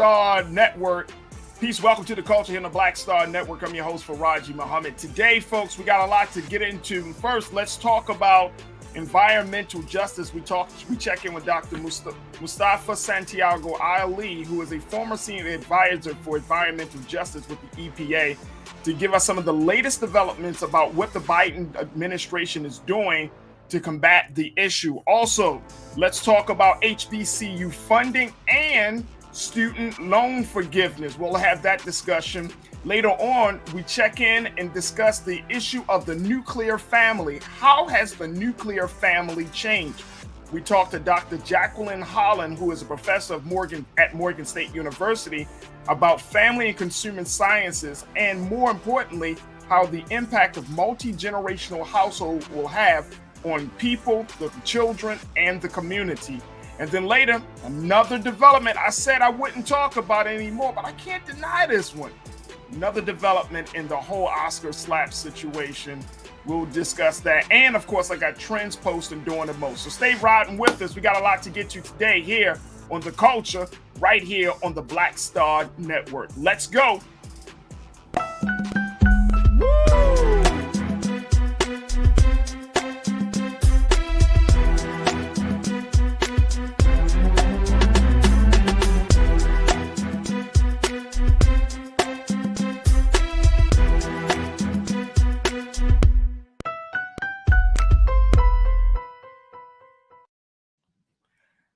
Star Network. Peace, welcome to the culture here on the Black Star Network. I'm your host, Farajii Muhammad. Today, folks, we got a lot to get into. First, let's talk about environmental justice. We check in with Dr. Mustafa Santiago Ali, who is a former senior advisor for environmental justice with the EPA, to give us some of the latest developments about what the Biden administration is doing to combat the issue. Also, let's talk about HBCU funding and student loan forgiveness. We'll have that discussion. Later on, we check in and discuss the issue of the nuclear family. How has the nuclear family changed? We talked to Dr. Jacqueline Holland, who is a professor at Morgan State University, about family and consumer sciences, and more importantly, how the impact of multi-generational household will have on people, the children, and the community. And then later, another development I said I wouldn't talk about anymore, but I can't deny this one. Another development in the whole Oscar slap situation. We'll discuss that. And of course, I got trends posting doing the most. So stay riding with us. We got a lot to get to today here on The Culture, right here on the Black Star Network. Let's go.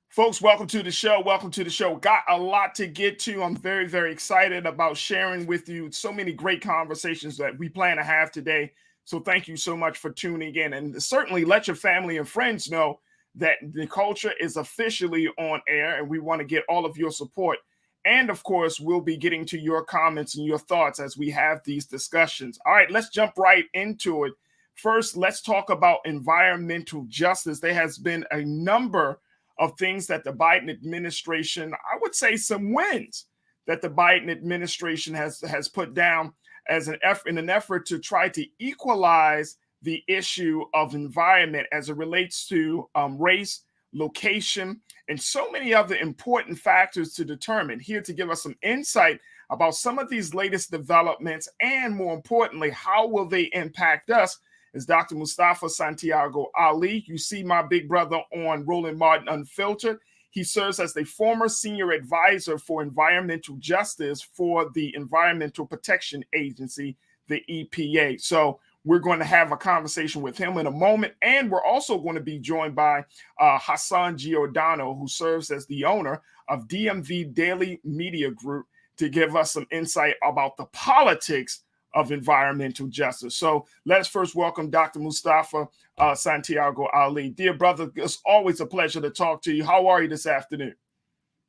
Folks, welcome to the show. Welcome to the show. Got a lot to get to. I'm very, very excited about sharing with you so many great conversations that we plan to have today. So thank you so much for tuning in. And certainly let your family and friends know that The Culture is officially on air, and we want to get all of your support. And of course, we'll be getting to your comments and your thoughts as we have these discussions. All right, let's jump right into it. First, let's talk about environmental justice. There has been a number of things that the Biden administration, I would say some wins that the Biden administration has put down as an effort in an effort to try to equalize the issue of environment as it relates to race, location, and so many other important factors to determine. Here to give us some insight about some of these latest developments and, more importantly, how will they impact us, is Dr. Mustafa Santiago Ali. You see my big brother on Roland Martin Unfiltered. He serves as the former senior advisor for environmental justice for the Environmental Protection Agency, the EPA. So we're going to have a conversation with him in a moment. And we're also going to be joined by Hassan Giordano, who serves as the owner of DMV Daily Media Group, to give us some insight about the politics of environmental justice. So let's first welcome Dr. Mustafa Santiago Ali. Dear brother, it's always a pleasure to talk to you. How are you this afternoon?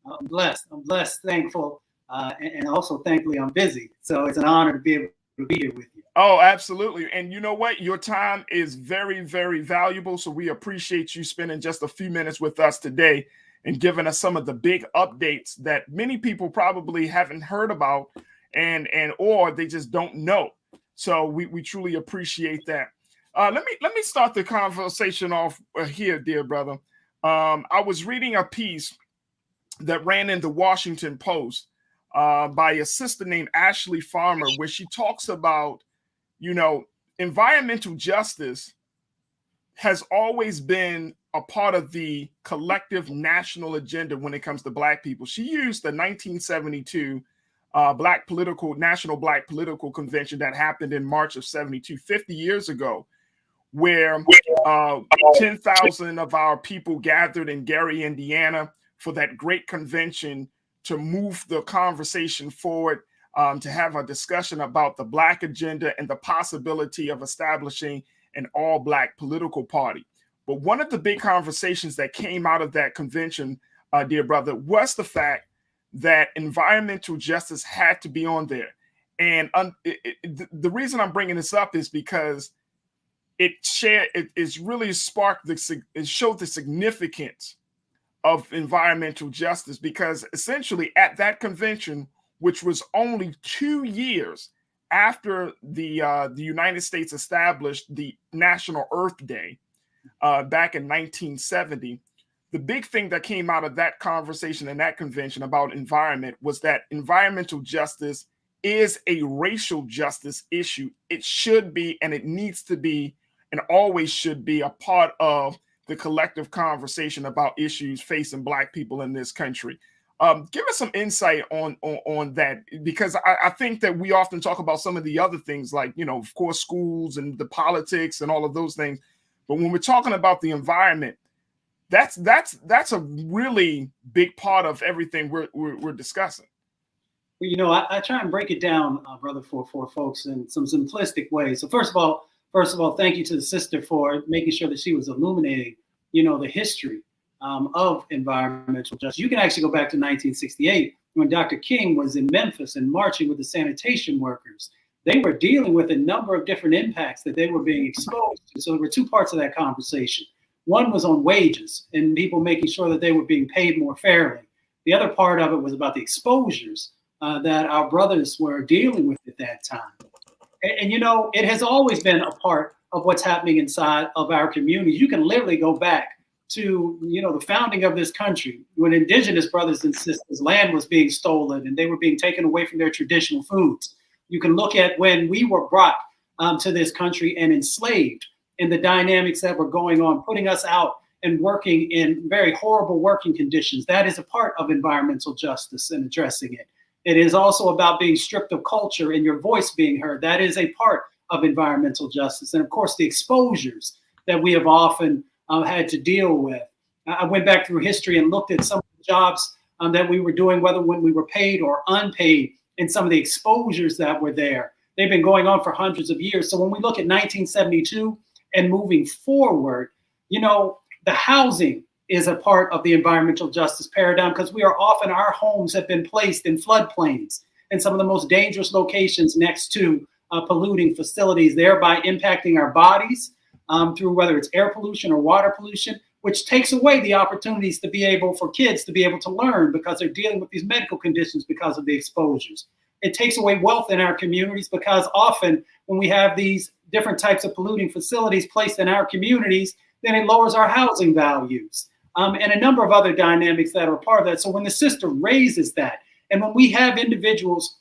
I'm blessed, thankful, and also thankfully I'm busy. So it's an honor to be able to be here with you. Oh, absolutely. And you know what? Your time is very, very valuable. So we appreciate you spending just a few minutes with us today and giving us some of the big updates that many people probably haven't heard about and or they just don't know. So we truly appreciate that. Let me start the conversation off here, dear brother. I was reading a piece that ran in the Washington Post by a sister named Ashley Farmer, where she talks about, environmental justice has always been a part of the collective national agenda when it comes to Black people. She used the 1972 National Black Political Convention that happened in March of 72, 50 years ago, where 10,000 of our people gathered in Gary, Indiana for that great convention to move the conversation forward, to have a discussion about the Black agenda and the possibility of establishing an all-Black political party. But one of the big conversations that came out of that convention, dear brother, was the fact that environmental justice had to be on there. And the reason I'm bringing this up is because it showed the significance of environmental justice, because essentially at that convention, which was only 2 years after the United States established the National Earth Day back in 1970, the big thing that came out of that conversation and that convention about environment was that environmental justice is a racial justice issue. It should be, and it needs to be, and always should be a part of the collective conversation about issues facing Black people in this country. Give us some insight on that, because I think that we often talk about some of the other things, like, you know, of course, schools and the politics and all of those things. But when we're talking about the environment, that's a really big part of everything we're discussing. Well, you know, I try and break it down, brother, for folks in some simplistic ways. So first of all, thank you to the sister for making sure that she was illuminating, you know, the history of environmental justice. You can actually go back to 1968 when Dr. King was in Memphis and marching with the sanitation workers. They were dealing with a number of different impacts that they were being exposed to. So there were two parts of that conversation. One was on wages and people making sure that they were being paid more fairly. The other part of it was about the exposures that our brothers were dealing with at that time. And, you know, it has always been a part of what's happening inside of our communities. You can literally go back to, you know, the founding of this country, when indigenous brothers and sisters, land was being stolen and they were being taken away from their traditional foods. You can look at when we were brought to this country and enslaved, and the dynamics that were going on, putting us out and working in very horrible working conditions. That is a part of environmental justice and addressing it. It is also about being stripped of culture and your voice being heard. That is a part of environmental justice. And of course, the exposures that we have often had to deal with. I went back through history and looked at some of the jobs that we were doing, whether when we were paid or unpaid, and some of the exposures that were there. They've been going on for hundreds of years. So when we look at 1972 and moving forward, you know, the housing is a part of the environmental justice paradigm, because we are often, our homes have been placed in floodplains and some of the most dangerous locations next to polluting facilities, thereby impacting our bodies through whether it's air pollution or water pollution, which takes away the opportunities to be able, for kids to be able to learn, because they're dealing with these medical conditions because of the exposures. It takes away wealth in our communities, because often when we have these different types of polluting facilities placed in our communities, then it lowers our housing values and a number of other dynamics that are part of that. So when the sister raises that, and when we have individuals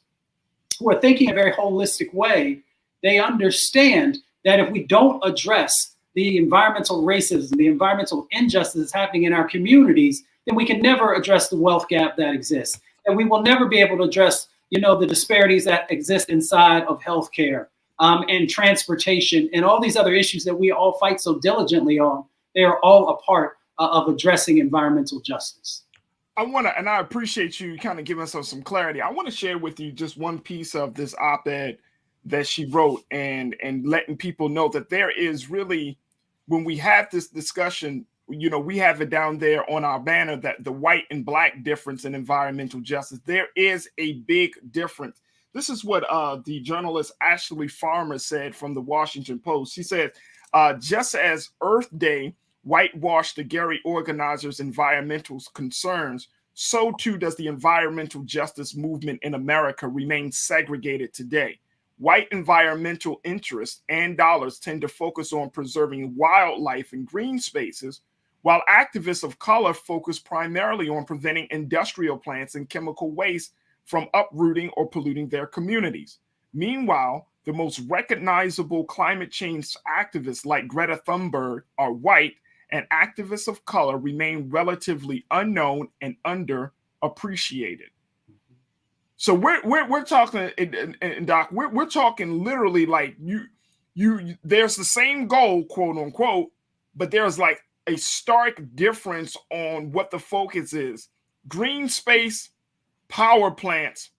who are thinking in a very holistic way, they understand that if we don't address the environmental racism, the environmental injustices happening in our communities, then we can never address the wealth gap that exists. And we will never be able to address, you know, the disparities that exist inside of healthcare and transportation and all these other issues that we all fight so diligently on. They are all a part of addressing environmental justice. And I appreciate you kind of giving us some clarity. I want to share with you just one piece of this op-ed that she wrote, and letting people know that there is really, when we have this discussion, you know, we have it down there on our banner, that the white and Black difference in environmental justice, there is a big difference. This is what the journalist Ashley Farmer said from the Washington Post. She said, just as Earth Day whitewashed the Gary organizers' environmental concerns, so too does the environmental justice movement in America remain segregated today. White environmental interests and dollars tend to focus on preserving wildlife and green spaces, while activists of color focus primarily on preventing industrial plants and chemical waste from uprooting or polluting their communities. Meanwhile, the most recognizable climate change activists like Greta Thunberg are white, and activists of color remain relatively unknown and underappreciated. So we're talking, and Doc, we're talking literally like you. There's the same goal, quote unquote, but there's like a stark difference on what the focus is. Green space, power plants,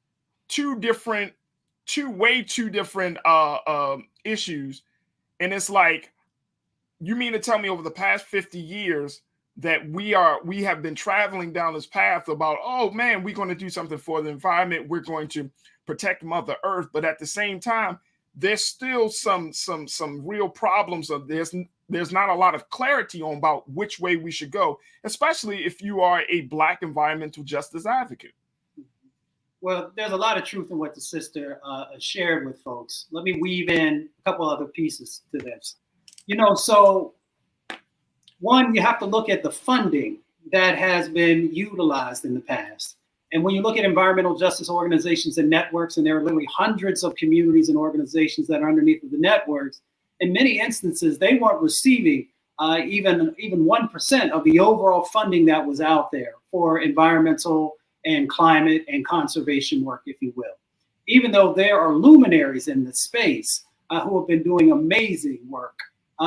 two way too different issues, and it's like, you mean to tell me over the past 50 years that we have been traveling down this path about, oh man, we're going to do something for the environment, we're going to protect Mother Earth, but at the same time, there's still some real problems of this. There's not a lot of clarity on about which way we should go, especially if you are a Black environmental justice advocate. Well, there's a lot of truth in what the sister shared with folks. Let me weave in a couple other pieces to this. You know, so one, you have to look at the funding that has been utilized in the past. And when you look at environmental justice organizations and networks, and there are literally hundreds of communities and organizations that are underneath of the networks, in many instances, they weren't receiving even 1% of the overall funding that was out there for environmental and climate and conservation work, if you will. Even though there are luminaries in the space who have been doing amazing work,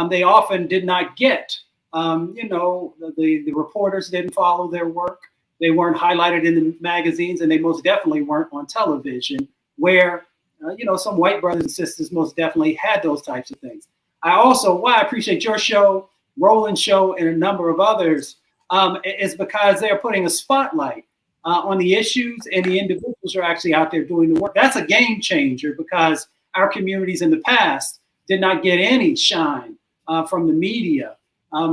they often did not get, the reporters didn't follow their work. They weren't highlighted in the magazines, and they most definitely weren't on television, where, some white brothers and sisters most definitely had those types of things. I appreciate your show, Roland's show, and a number of others, is because they're putting a spotlight on the issues, and the individuals are actually out there doing the work. That's a game changer, because our communities in the past did not get any shine from the media,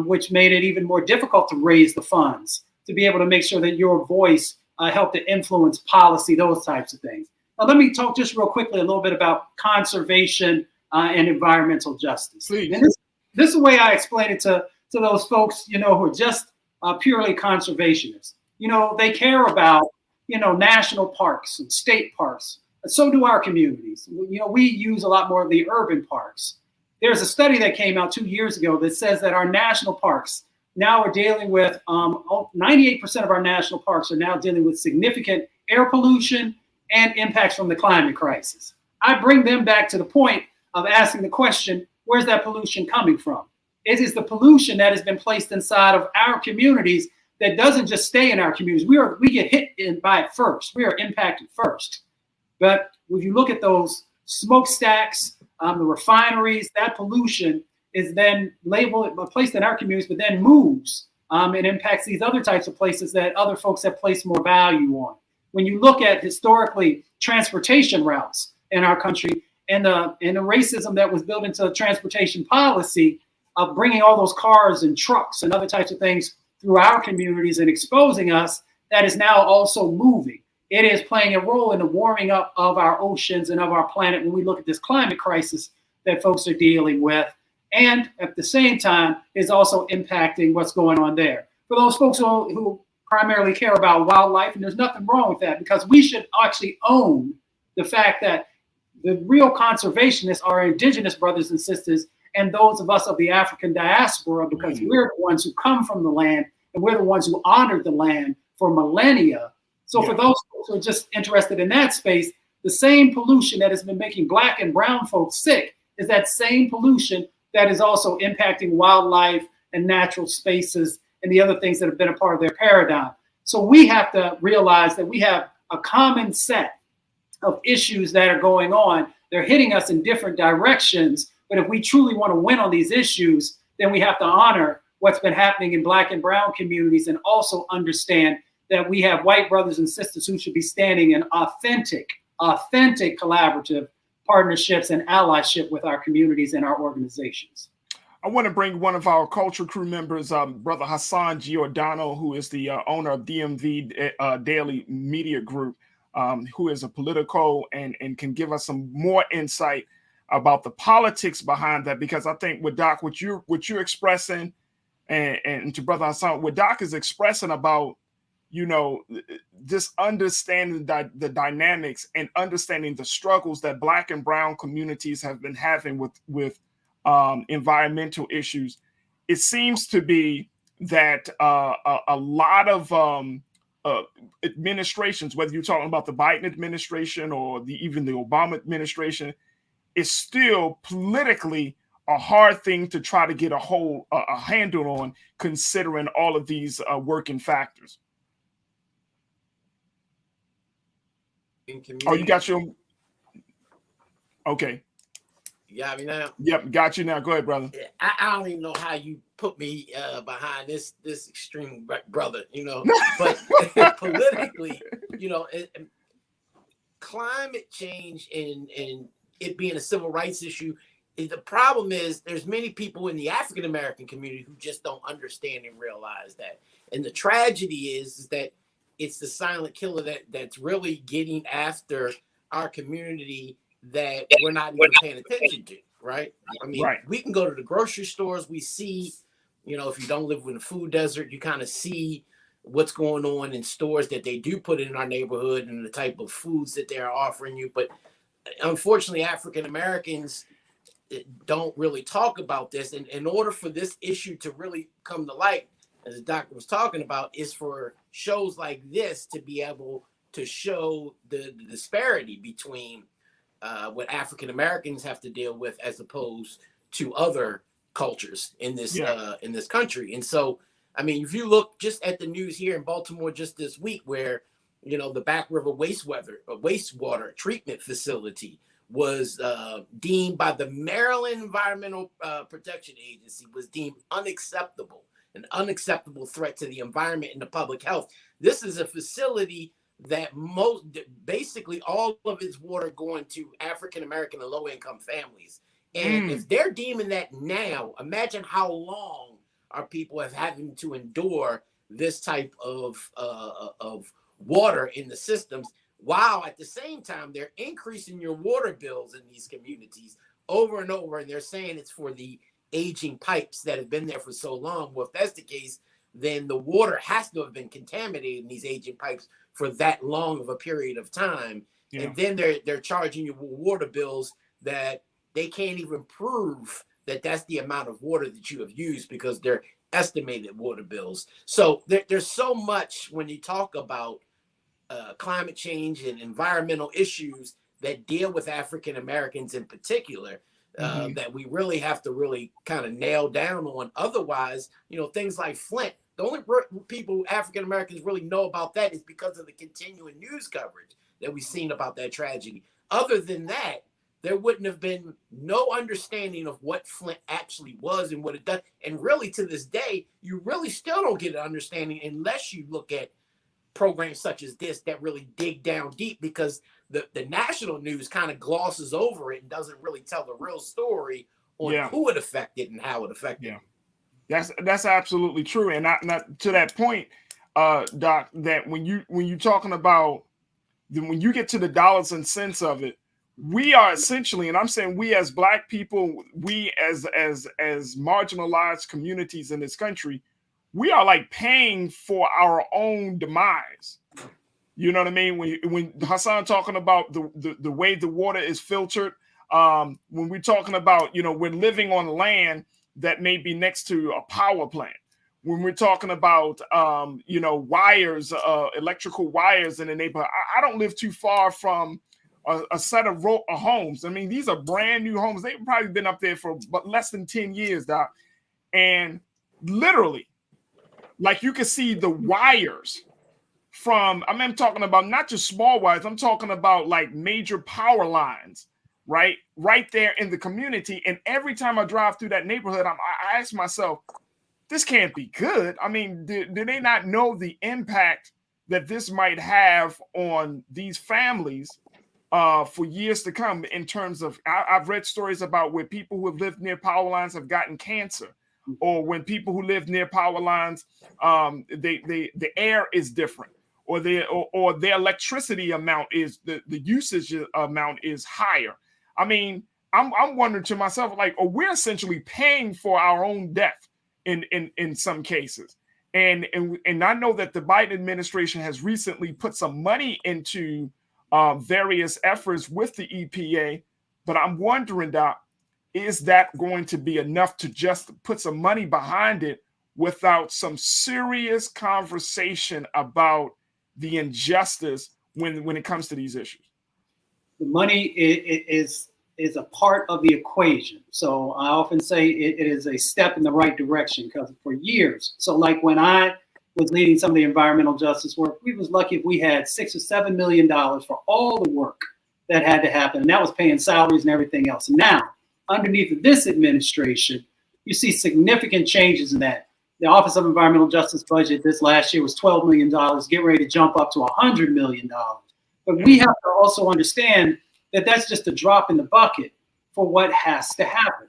which made it even more difficult to raise the funds to be able to make sure that your voice helped to influence policy, those types of things. Now, let me talk just real quickly a little bit about conservation and environmental justice. Please. And this is the way I explain it to those folks, who are just purely conservationists. They care about, national parks and state parks. So do our communities. We use a lot more of the urban parks. There's a study that came out 2 years ago that says that our national parks now are dealing with 98% of our national parks are now dealing with significant air pollution and impacts from the climate crisis. I bring them back to the point of asking the question, where's that pollution coming from? It is the pollution that has been placed inside of our communities that doesn't just stay in our communities. We get hit by it first. We are impacted first. But if you look at those smokestacks, the refineries, that pollution is then placed in our communities, but then moves and impacts these other types of places that other folks have placed more value on. When you look at historically transportation routes in our country and the racism that was built into transportation policy of bringing all those cars and trucks and other types of things through our communities and exposing us, that is now also moving. It is playing a role in the warming up of our oceans and of our planet when we look at this climate crisis that folks are dealing with. And at the same time, is also impacting what's going on there. For those folks who primarily care about wildlife, and there's nothing wrong with that, because we should actually own the fact that the real conservationists are indigenous brothers and sisters, and those of us of the African diaspora, because we're the ones who come from the land, and we're the ones who honored the land for millennia. So for those folks who are just interested in that space, the same pollution that has been making Black and brown folks sick is that same pollution that is also impacting wildlife and natural spaces and the other things that have been a part of their paradigm. So we have to realize that we have a common set of issues that are going on. They're hitting us in different directions, but if we truly want to win on these issues, then we have to honor what's been happening in Black and brown communities, and also understand that we have white brothers and sisters who should be standing in authentic collaborative partnerships and allyship with our communities and our organizations. I want to bring one of our culture crew members, Brother Hassan Giordano, who is the owner of DMV Daily Media Group, who is a political and can give us some more insight about the politics behind that. Because I think with Doc, what you're expressing, and to Brother Hassan, what Doc is expressing about, just understanding the dynamics and understanding the struggles that Black and brown communities have been having with environmental issues. It seems to be that a lot of administrations, whether you're talking about the Biden administration or even the Obama administration, is still politically a hard thing to try to get a handle on, considering all of these working factors. Oh, you got your... Okay. You got me now? Yep, got you now. Go ahead, brother. I don't even know how you put me behind this extreme brother, but politically, climate change and it being a civil rights issue, the problem is there's many people in the African American community who just don't understand and realize that. And the tragedy is that it's the silent killer that's really getting after our community that we're not even paying attention to, right? I mean, We can go to the grocery stores. We see, if you don't live in a food desert, you kind of see what's going on in stores that they do put in our neighborhood and the type of foods that they're offering you. But unfortunately, African Americans don't really talk about this. And in order for this issue to really come to light, as the doctor was talking about, is for shows like this to be able to show the disparity between what African Americans have to deal with as opposed to other cultures in this country. And so, I mean, if you look just at the news here in Baltimore just this week, where the Back River wastewater treatment facility was deemed by the Maryland Environmental Protection Agency was deemed unacceptable, an unacceptable threat to the environment and the public health. This is a facility that basically all of its water going to African American and low income families. And if they're deeming that now, imagine how long our people have having to endure this type of water in the systems, while at the same time they're increasing your water bills in these communities over and over, and they're saying it's for the aging pipes that have been there for so long. Well, if that's the case, then the water has to have been contaminated in these aging pipes for that long of a period of time. And then they're charging you water bills that they can't even prove that that's the amount of water that you have used, because they're estimated water bills. So there's so much when you talk about climate change and environmental issues that deal with African Americans in particular, that we really have to really kind of nail down on. Otherwise, things like Flint, the only people African Americans really know about that is because of the continuing news coverage that we've seen about that tragedy. Other than that, there wouldn't have been no understanding of what Flint actually was and what it does. And really, to this day, you really still don't get an understanding unless you look at programs such as this that really dig down deep, because the national news kind of glosses over it and doesn't really tell the real story on who it affected and how it affected. That's absolutely true. And not to that point, Doc, that when you're talking about when you get to the dollars and cents of it, we are essentially, and I'm saying we as Black people, we as marginalized communities in this country, we are like paying for our own demise. You know what I mean? When Hassan talking about the way the water is filtered, when we're talking about, we're living on land that may be next to a power plant. When we're talking about, wires, electrical wires in the neighborhood, I don't live too far from a set of homes. I mean, these are brand new homes. They've probably been up there for less than 10 years, Doc. And literally, like, you can see the wires from, I'm talking about not just small wires, I'm talking about like major power lines, right there in the community. And every time I drive through that neighborhood, I ask myself, this can't be good. I mean, do they not know the impact that this might have on these families for years to come? In terms of, I've read stories about where people who have lived near power lines have gotten cancer, or when people who live near power lines, the air is different, or their electricity amount is the usage amount is higher. I mean, I'm wondering to myself, like, we're essentially paying for our own death in some cases. And I know that the Biden administration has recently put some money into various efforts with the EPA, but I'm wondering, Doc, is that going to be enough to just put some money behind it without some serious conversation about the injustice when it comes to these issues? The money is a part of the equation. So I often say it is a step in the right direction, because for years, so like when I was leading some of the environmental justice work, we was lucky if we had $6 or $7 million for all the work that had to happen. And that was paying salaries and everything else. And now, underneath this administration, you see significant changes in that. The Office of Environmental Justice budget this last year was $12 million, get ready to jump up to $100 million. But we have to also understand that that's just a drop in the bucket for what has to happen.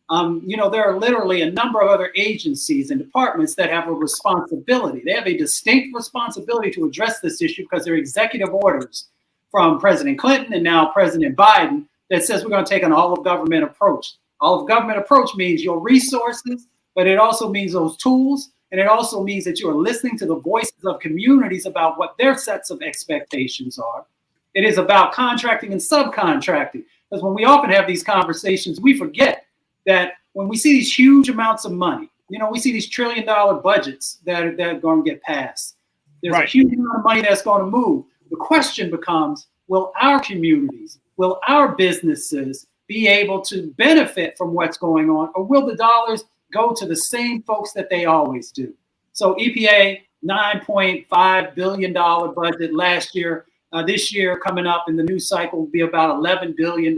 There are literally a number of other agencies and departments that have a responsibility. They have a distinct responsibility to address this issue, because there are executive orders from President Clinton and now President Biden that says we're going to take an all-of-government approach. All-of-government approach means your resources, but it also means those tools And it also means that you are listening to the voices of communities about what their sets of expectations are. It is about contracting and subcontracting. Because when we often have these conversations, we forget that when we see these huge amounts of money, we see these $1 trillion budgets that are going to get passed. There's a huge amount of money that's going to move. The question becomes, will our communities, will our businesses be able to benefit from what's going on, or will the dollars go to the same folks that they always do? So EPA, $9.5 billion budget last year. This year coming up in the new cycle will be about $11 billion.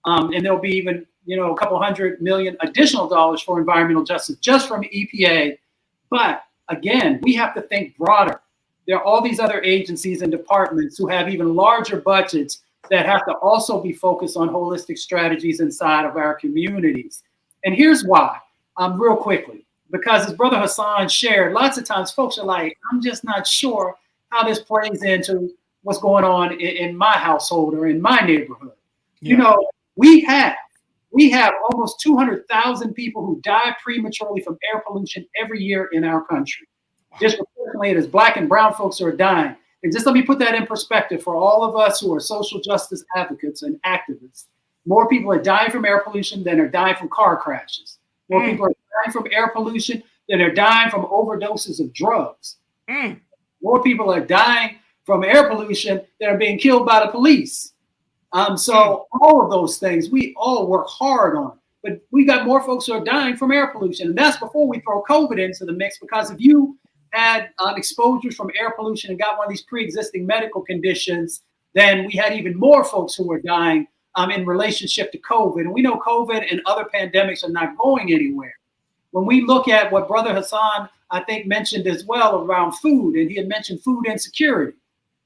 And there'll be even, a couple $100 million additional dollars for environmental justice just from EPA. But again, we have to think broader. There are all these other agencies and departments who have even larger budgets that have to also be focused on holistic strategies inside of our communities. And here's why, real quickly, because as Brother Hassan shared, lots of times folks are like, I'm just not sure how this plays into what's going on in my household or in my neighborhood. Yeah. We have almost 200,000 people who die prematurely from air pollution every year in our country. Disproportionately, it is Black and brown folks who are dying. And just let me put that in perspective for all of us who are social justice advocates and activists. More people are dying from air pollution than are dying from car crashes. More people are dying from air pollution than are dying from overdoses of drugs. More people are dying from air pollution than are being killed by the police. So all of those things we all work hard on, but we got more folks who are dying from air pollution. And that's before we throw COVID into the mix, because if you had exposures from air pollution and got one of these pre-existing medical conditions, then we had even more folks who were dying in relationship to COVID. And we know COVID and other pandemics are not going anywhere. When we look at what Brother Hassan, I think, mentioned as well around food, and he had mentioned food insecurity.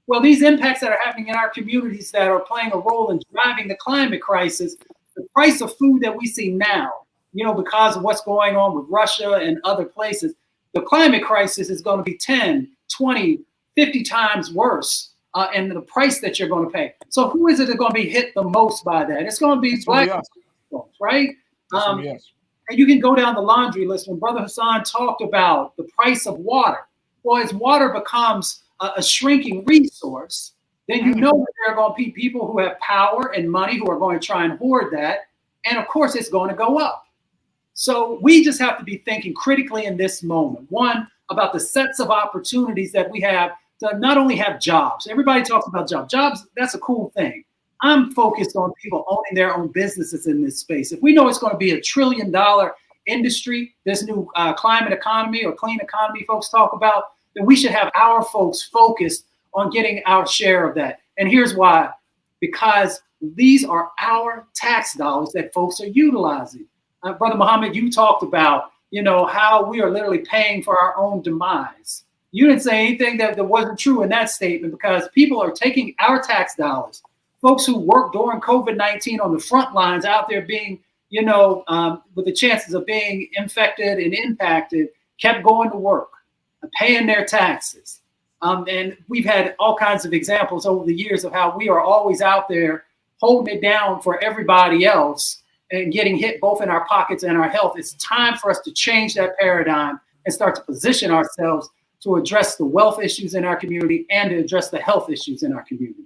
Well, these impacts that are happening in our communities that are playing a role in driving the climate crisis, the price of food that we see now, because of what's going on with Russia and other places, the climate crisis is going to be 10, 20, 50 times worse in the price that you're going to pay. So who is it that's going to be hit the most by that? It's going to be Black folks, right? And you can go down the laundry list. When Brother Hassan talked about the price of water, well, as water becomes a shrinking resource, then you know that there are going to be people who have power and money who are going to try and hoard that. And of course, it's going to go up. So we just have to be thinking critically in this moment. One, about the sets of opportunities that we have to not only have jobs. Everybody talks about jobs. Jobs, that's a cool thing. I'm focused on people owning their own businesses in this space. If we know it's going to be $1 trillion industry, this new climate economy or clean economy folks talk about, then we should have our folks focused on getting our share of that. And here's why. Because these are our tax dollars that folks are utilizing. Brother Muhammad, you talked about, how we are literally paying for our own demise. You didn't say anything that wasn't true in that statement, because people are taking our tax dollars. Folks who worked during COVID-19 on the front lines out there being, with the chances of being infected and impacted, kept going to work, paying their taxes. And we've had all kinds of examples over the years of how we are always out there holding it down for everybody else and getting hit both in our pockets and our health. It's time for us to change that paradigm and start to position ourselves to address the wealth issues in our community and to address the health issues in our community.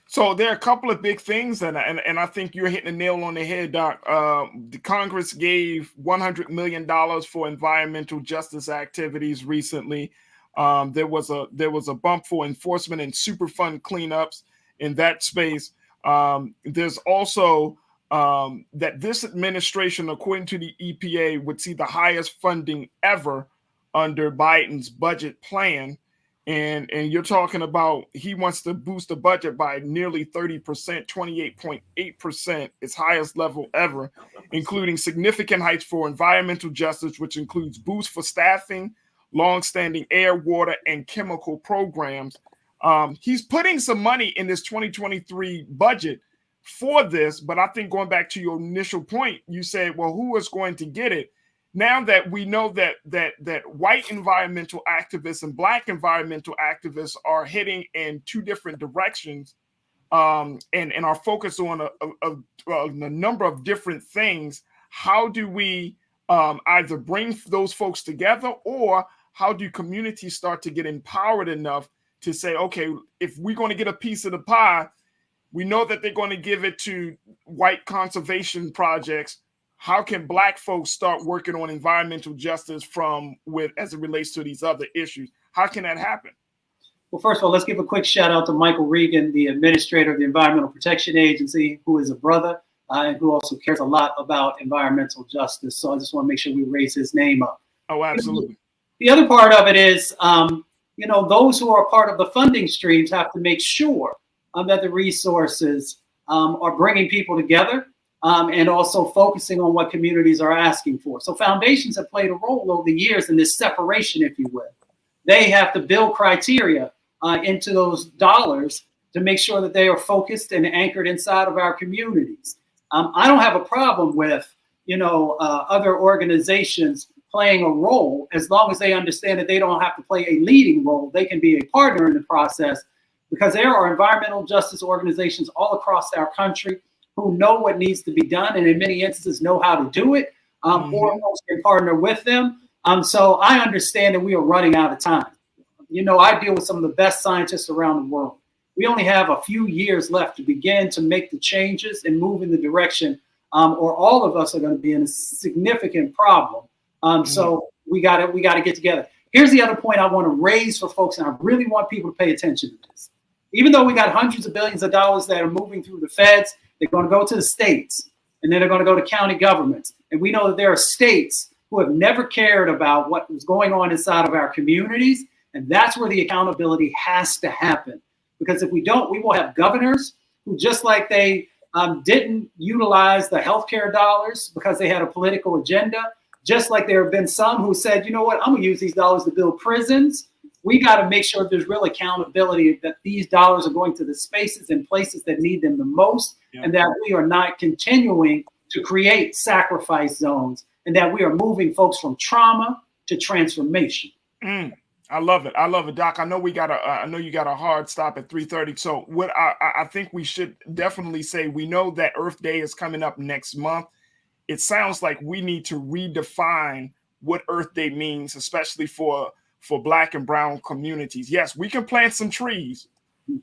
So there are a couple of big things, and I think you're hitting the nail on the head, Doc. The Congress gave $100 million for environmental justice activities recently. There was a bump for enforcement and Superfund cleanups in that space. There's also that this administration, according to the EPA, would see the highest funding ever under Biden's budget plan. And you're talking about he wants to boost the budget by nearly 30%, 28.8%, its highest level ever, including significant heights for environmental justice, which includes boosts for staffing, longstanding air, water, and chemical programs. He's putting some money in this 2023 budget for this, but I think going back to your initial point, you said, well, who is going to get it? Now that we know that white environmental activists and Black environmental activists are heading in two different directions, and are focused on a number of different things, how do we either bring those folks together, or how do communities start to get empowered enough to say, okay, if we're going to get a piece of the pie, we know that they're going to give it to white conservation projects. How can Black folks start working on environmental justice as it relates to these other issues? How can that happen? Well, first of all, let's give a quick shout out to Michael Regan, the administrator of the Environmental Protection Agency, who is a brother and who also cares a lot about environmental justice. So I just want to make sure we raise his name up. Oh, absolutely. The other part of it is, those who are part of the funding streams have to make sure that the resources are bringing people together and also focusing on what communities are asking for. So foundations have played a role over the years in this separation, if you will. They have to build criteria into those dollars to make sure that they are focused and anchored inside of our communities. I don't have a problem with, other organizations playing a role, as long as they understand that they don't have to play a leading role. They can be a partner in the process, because there are environmental justice organizations all across our country who know what needs to be done, and in many instances know how to do it, or folks can partner with them. So I understand that we are running out of time. I deal with some of the best scientists around the world. We only have a few years left to begin to make the changes and move in the direction, or all of us are going to be in a significant problem. So we got to get together. Here's the other point I want to raise for folks, and I really want people to pay attention to this. Even though we got hundreds of billions of dollars that are moving through the feds, they're going to go to the states, and then they're going to go to county governments. And we know that there are states who have never cared about what was going on inside of our communities. And that's where the accountability has to happen. Because if we don't, we will have governors who, just like they didn't utilize the healthcare dollars because they had a political agenda, just like there have been some who said, you know what, I'm going to use these dollars to build prisons. We got to make sure there's real accountability, that these dollars are going to the spaces and places that need them the most, and that we are not continuing to create sacrifice zones, and that we are moving folks from trauma to transformation. I love it. I love it, Doc. I know you got a hard stop at 3:30. So what I think we should definitely say, we know that Earth Day is coming up next month. It sounds like we need to redefine what Earth Day means, especially for Black and brown communities. Yes, we can plant some trees,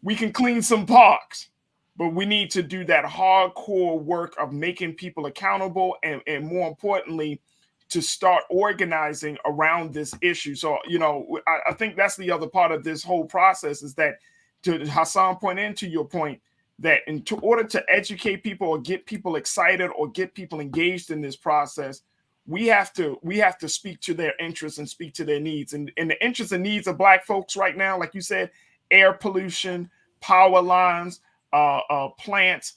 we can clean some parks, but we need to do that hardcore work of making people accountable, and more importantly, to start organizing around this issue. So, I think that's the other part of this whole process, is that, to Hassan point into your point, that in order to educate people or get people excited or get people engaged in this process, we have to speak to their interests and speak to their needs. And the interests and needs of Black folks right now, like you said, air pollution, power lines, plants,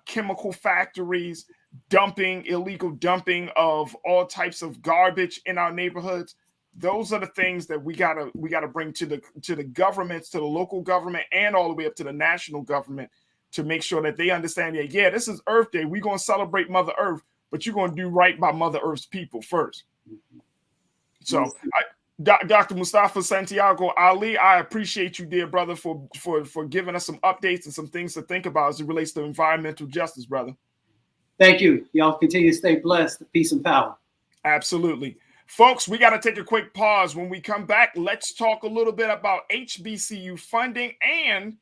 chemical factories, illegal dumping of all types of garbage in our neighborhoods. Those are the things that we gotta bring to the governments, to the local government, and all the way up to the national government, to make sure that they understand that, yeah, this is Earth Day. We're gonna celebrate Mother Earth, but you're gonna do right by Mother Earth's people first. So, Dr. Mustafa Santiago Ali, I appreciate you, dear brother, for giving us some updates and some things to think about as it relates to environmental justice, brother. Thank you. Y'all continue to stay blessed. Peace and power. Absolutely. Folks, we got to take a quick pause. When we come back, let's talk a little bit about HBCU funding and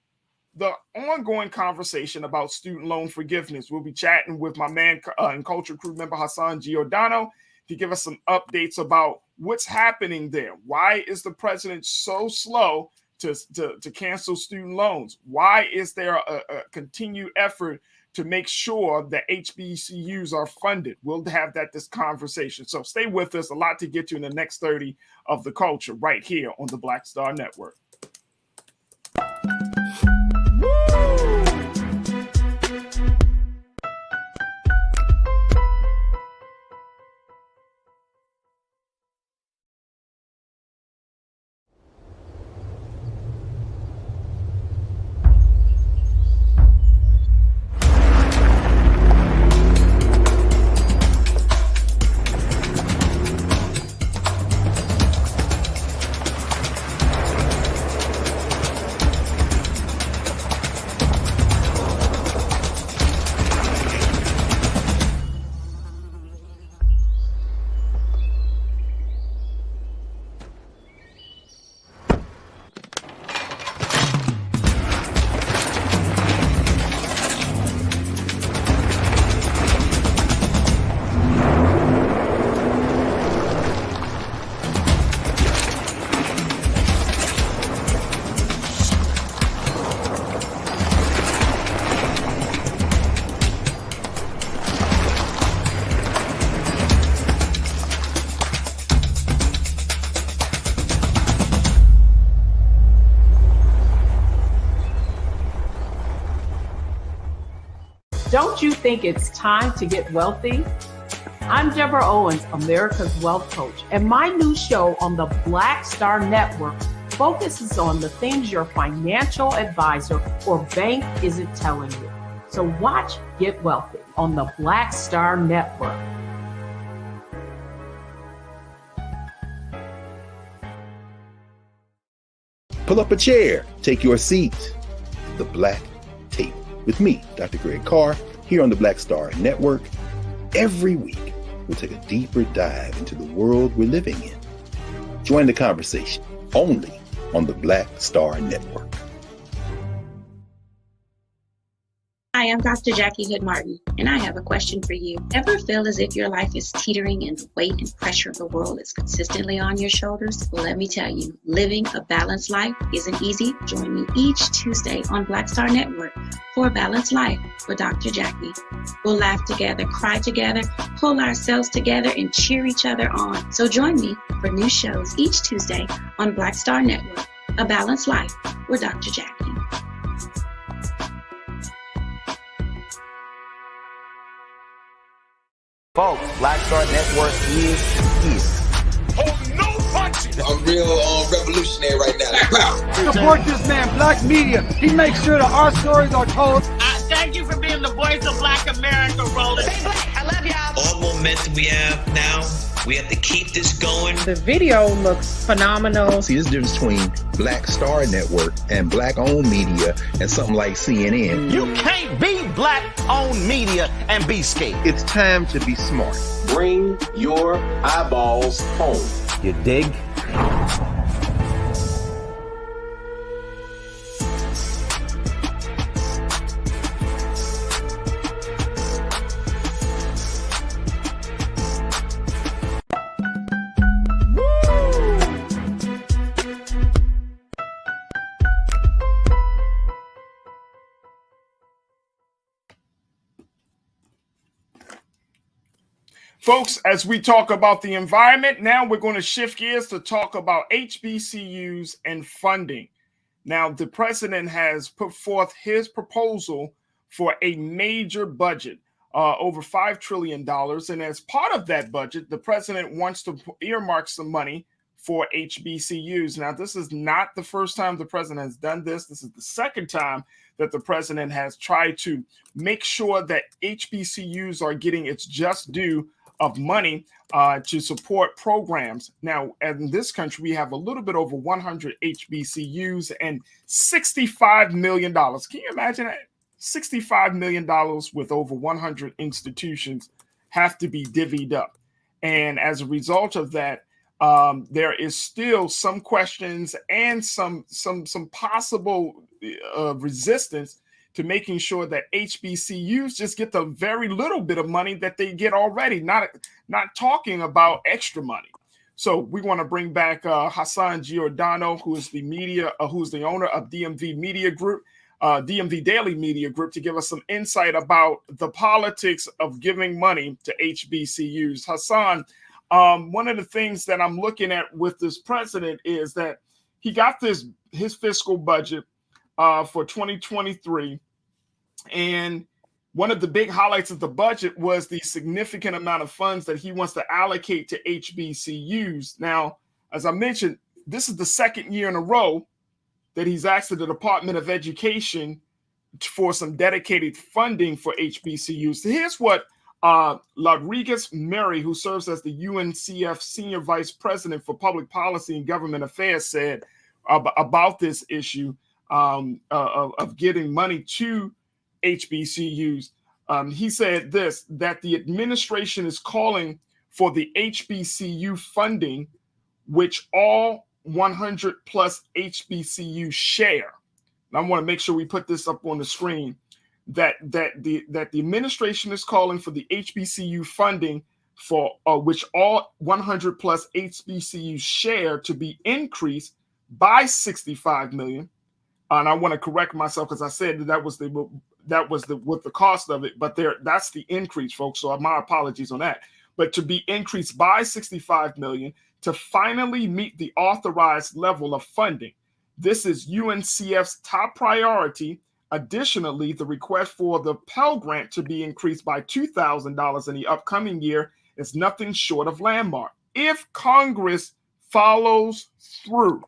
the ongoing conversation about student loan forgiveness. We'll be chatting with my man and culture crew member Hassan Giordano to give us some updates about what's happening there. Why is the president so slow to cancel student loans? Why is there a continued effort to make sure that HBCUs are funded? We'll have this conversation. So stay with us. A lot to get to in the next 30 of The Culture right here on the Black Star Network. Don't you think it's time to get wealthy? I'm Deborah Owens, America's Wealth Coach, and my new show on the Black Star Network focuses on the things your financial advisor or bank isn't telling you. So watch Get Wealthy on the Black Star Network. Pull up a chair, take your seat. The Black Tape with me, Dr. Greg Carr, here on the Black Star Network. Every week, we'll take a deeper dive into the world we're living in. Join the conversation only on the Black Star Network. Hi, I'm Dr. Jackie Hood Martin, and I have a question for you. Ever feel as if your life is teetering and the weight and pressure of the world is consistently on your shoulders? Well, let me tell you, living a balanced life isn't easy. Join me each Tuesday on Black Star Network for a Balanced Life with Dr. Jackie. We'll laugh together, cry together, pull ourselves together, and cheer each other on. So join me for new shows each Tuesday on Black Star Network, A Balanced Life with Dr. Jackie. Folks, Black Star Network is here. Oh, no punches! I'm real revolutionary right now. Support this man, Black Media. He makes sure that our stories are told. Thank you for being the voice of Black America, Roland. Stay black. I love y'all. All momentum we have now, we have to keep this going. The video looks phenomenal. See, there's a difference between Black Star Network and Black-owned media and something like CNN. You can't be Black-owned media and be scared. It's time to be smart. Bring your eyeballs home. You dig? Folks, as we talk about the environment, now we're going to shift gears to talk about HBCUs and funding. Now, the president has put forth his proposal for a major budget, over $5 trillion. And as part of that budget, the president wants to earmark some money for HBCUs. Now, this is not the first time the president has done this. This is the second time that the president has tried to make sure that HBCUs are getting its just due of money to support programs. Now, in this country, we have a little bit over 100 HBCUs and $65 million. Can you imagine that? $65 million with over 100 institutions have to be divvied up. And as a result of that, there is still some questions and some possible resistance to making sure that HBCUs just get the very little bit of money that they get already, not talking about extra money. So we want to bring back Hassan Giordano, who's the owner of DMV Media Group, DMV Daily Media Group, to give us some insight about the politics of giving money to HBCUs. Hassan, one of the things that I'm looking at with this president is that he got his fiscal budget for 2023. And one of the big highlights of the budget was the significant amount of funds that he wants to allocate to HBCUs. Now, as I mentioned, this is the second year in a row that he's asked the Department of Education for some dedicated funding for HBCUs. So here's what Rodriguez Murray, who serves as the UNCF Senior Vice President for Public Policy and Government Affairs, said about this issue of getting money to HBCUs. He said that the administration is calling for the HBCU funding, which all 100 plus HBCU share. And I want to make sure we put this up on the screen, that the administration is calling for the HBCU funding for which all 100 plus HBCU share to be increased by $65 million. And I want to correct myself because I said that was the cost of it, but that's the increase, folks. So my apologies on that. But to be increased by $65 million to finally meet the authorized level of funding. This is UNCF's top priority Additionally, the request for the Pell Grant to be increased by $2,000 in the upcoming year is nothing short of landmark. If Congress follows through,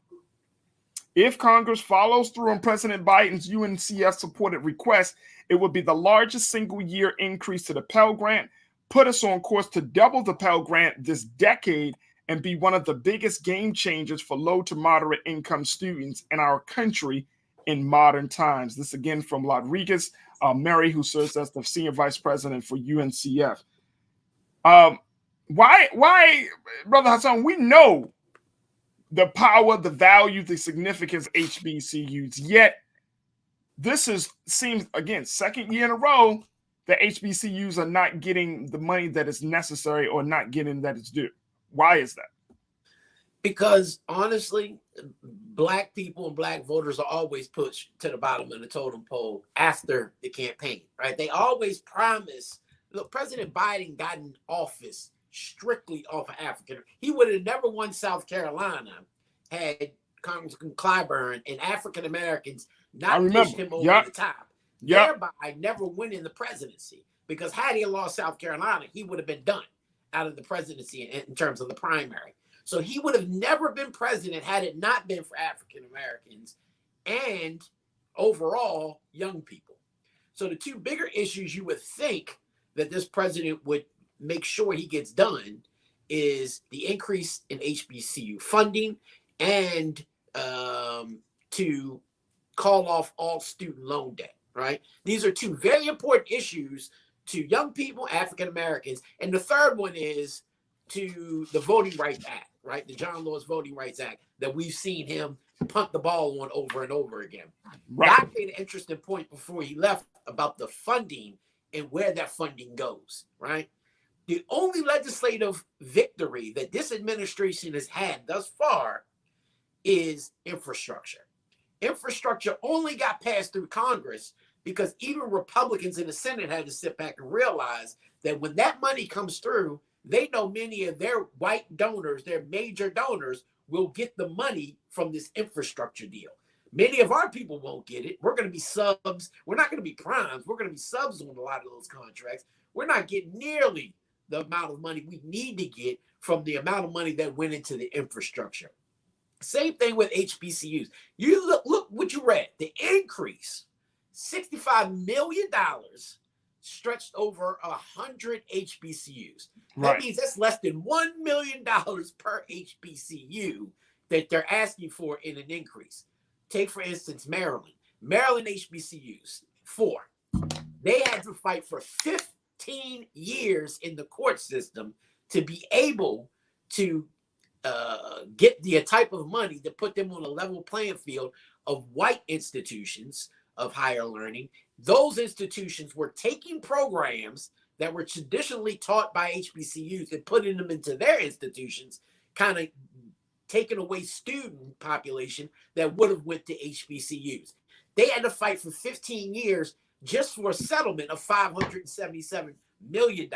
on President Biden's UNCF-supported request, it would be the largest single-year increase to the Pell Grant, put us on course to double the Pell Grant this decade, and be one of the biggest game changers for low to moderate income students in our country in modern times. This again from Rodriguez Mary, who serves as the senior vice president for UNCF. Why, Brother Hassan? We know the power, the value, the significance of HBCUs. Yet this seems again second year in a row that HBCUs are not getting the money that is necessary or not getting that is due. Why is that? Because honestly, Black people and Black voters are always pushed to the bottom of the totem pole after the campaign, right? They always promise. Look, President Biden got in office strictly off of African. He would have never won South Carolina had Congressman Clyburn and African Americans not pushed him over the top, thereby never winning the presidency. Because had he lost South Carolina, he would have been done out of the presidency in terms of the primary. So he would have never been president had it not been for African Americans and overall young people. So the two bigger issues you would think that this president would make sure he gets done is the increase in HBCU funding and to call off all student loan debt, right? These are two very important issues to young people, African Americans. And the third one is to the Voting Rights Act, right? The John Lewis Voting Rights Act that we've seen him punt the ball on over and over again. Right. Doc made an interesting point before he left about the funding and where that funding goes, right? The only legislative victory that this administration has had thus far is infrastructure. Infrastructure only got passed through Congress because even Republicans in the Senate had to sit back and realize that when that money comes through, they know many of their white donors, their major donors, will get the money from this infrastructure deal. Many of our people won't get it. We're going to be subs. We're not going to be primes. We're going to be subs on a lot of those contracts. We're not getting nearly the amount of money we need to get from the amount of money that went into the infrastructure. Same thing with HBCUs. You look what you read. The increase, $65 million stretched over 100 HBCUs. That means that's less than $1 million per HBCU that they're asking for in an increase. Take, for instance, Maryland. Maryland HBCUs, 4. They had to fight for 15 years in the court system to be able to get the type of money to put them on a level playing field of white institutions of higher learning. Those institutions were taking programs that were traditionally taught by HBCUs and putting them into their institutions, kind of taking away student population that would have went to HBCUs. They had to fight for 15 years just for a settlement of $577 million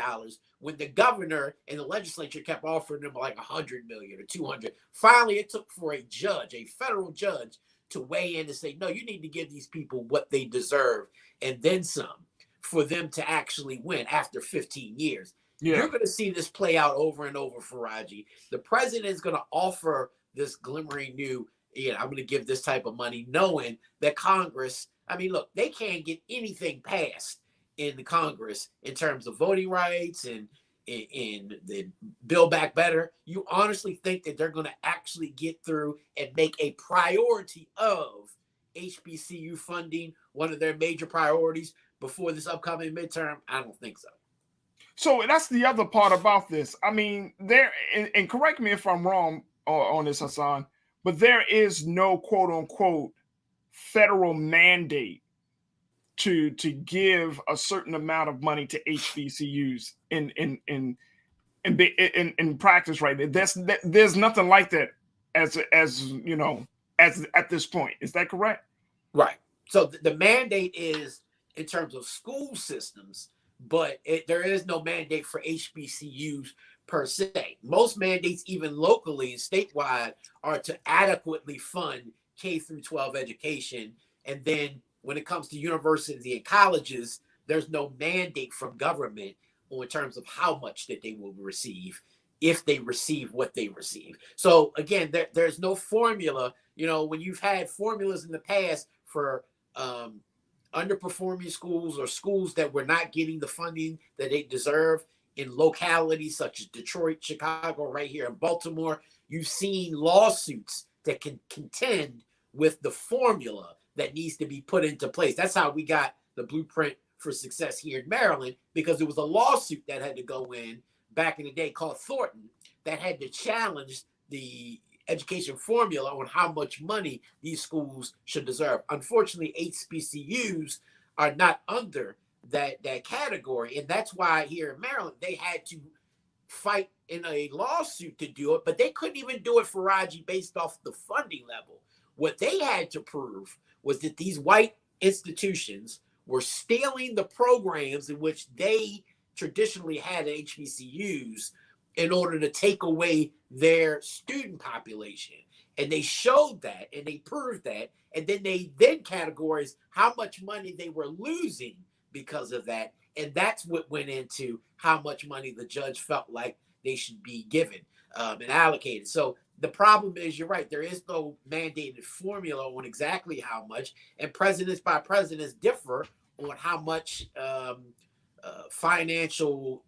when the governor and the legislature kept offering them like $100 million or $200. Finally, it took for a judge, a federal judge, to weigh in and say, no, you need to give these people what they deserve and then some for them to actually win after 15 years. Yeah. You're going to see this play out over and over, Farajii. The president is going to offer this glimmering new, I'm going to give this type of money, knowing that Congress, look, they can't get anything passed in the Congress in terms of voting rights and in the Build Back Better. You honestly think that they're going to actually get through and make a priority of HBCU funding one of their major priorities before this upcoming midterm? I don't think so. So that's the other part about this. There, and correct me if I'm wrong on this, Hassan, but there is no quote unquote federal mandate to give a certain amount of money to HBCUs in practice right now. There's nothing like that as at this point. Is that correct? Right. So the mandate is in terms of school systems, but there is no mandate for HBCUs per se. Most mandates, even locally and statewide, are to adequately fund K through 12 education and then when it comes to universities and colleges, there's no mandate from government in terms of how much that they will receive if they receive what they receive. So again, there's no formula. You know, when you've had formulas in the past for underperforming schools or schools that were not getting the funding that they deserve in localities such as Detroit, Chicago, right here in Baltimore, you've seen lawsuits that can contend with the formula that needs to be put into place. That's how we got the blueprint for success here in Maryland, because there was a lawsuit that had to go in back in the day called Thornton that had to challenge the education formula on how much money these schools should deserve. Unfortunately, HBCUs are not under that category, and that's why here in Maryland they had to fight in a lawsuit to do it, but they couldn't even do it, Farajii, based off the funding level. What they had to prove was that these white institutions were stealing the programs in which they traditionally had at HBCUs in order to take away their student population. And they showed that and they proved that. And then they categorized how much money they were losing because of that. And that's what went into how much money the judge felt like they should be given and allocated. So the problem is, you're right, there is no mandated formula on exactly how much, and presidents by presidents differ on how much financial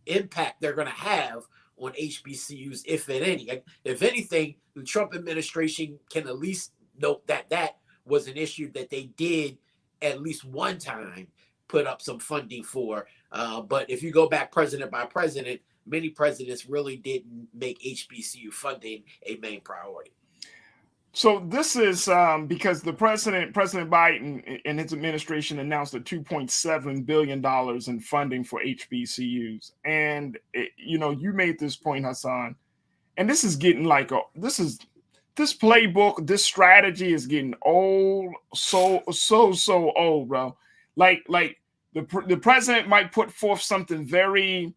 impact they're going to have on HBCUs, if at any. If anything, the Trump administration can at least note that that was an issue that they did at least one time put up some funding for. But if you go back president by president, many presidents really didn't make HBCU funding a main priority. So this is because the President Biden and his administration announced a $2.7 billion in funding for HBCUs. And, you made this point, Hassan, and this is getting like this playbook, this strategy is getting old, so old, bro. Like the president might put forth something very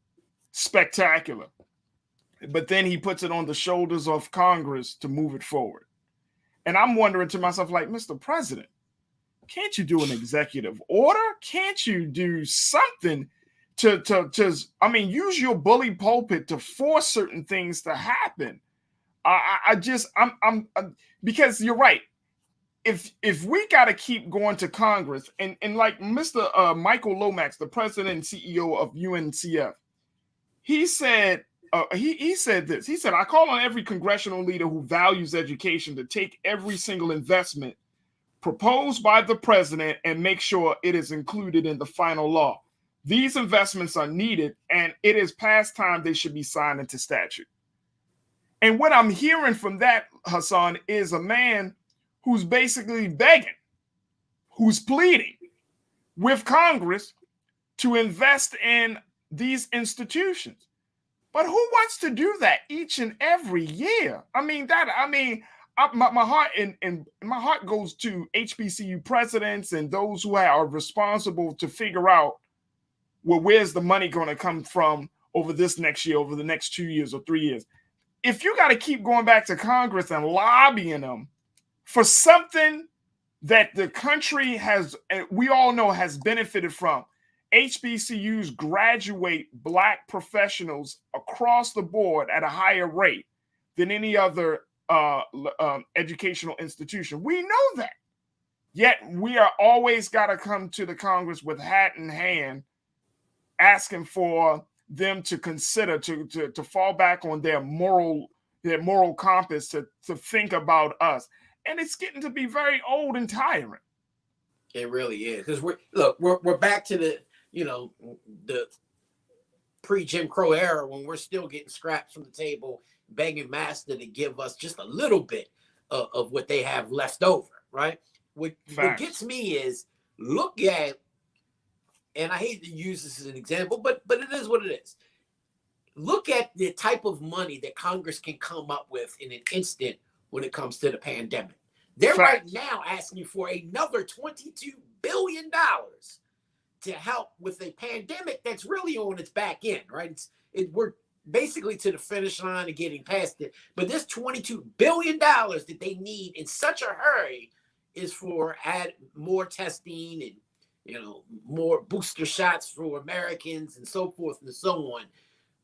spectacular, but then he puts it on the shoulders of Congress to move it forward. And I'm wondering to myself, like, Mr. President, can't you do an executive order? Can't you do something to use your bully pulpit to force certain things to happen? Because you're right. If we got to keep going to Congress and like Mr. Michael Lomax, the president and CEO of UNCF, he said this. He said, I call on every congressional leader who values education to take every single investment proposed by the president and make sure it is included in the final law. These investments are needed, and it is past time they should be signed into statute. And what I'm hearing from that, Hassan, is a man who's basically begging, who's pleading with Congress to invest in these institutions. But who wants to do that each and every year? My heart and my heart goes to HBCU presidents and those who are responsible to figure out, well, where's the money going to come from over this next year, over the next 2 years or 3 years? If you got to keep going back to Congress and lobbying them for something that the country has, we all know, has benefited from. HBCUs graduate Black professionals across the board at a higher rate than any other educational institution. We know that. Yet we are always got to come to the Congress with hat in hand, asking for them to consider, to fall back on their moral compass, to think about us. And it's getting to be very old and tiring. It really is. Because we're back to the pre-Jim Crow era when we're still getting scraps from the table, begging master to give us just a little bit of what they have left over, right? What gets me is, look at, and I hate to use this as an example, but it is what it is. Look at the type of money that Congress can come up with in an instant when it comes to the pandemic. They're right now asking for another $22 billion to help with a pandemic that's really on its back end, right? We're basically to the finish line of getting past it. But this $22 billion that they need in such a hurry is for add more testing and, you know, more booster shots for Americans and so forth and so on.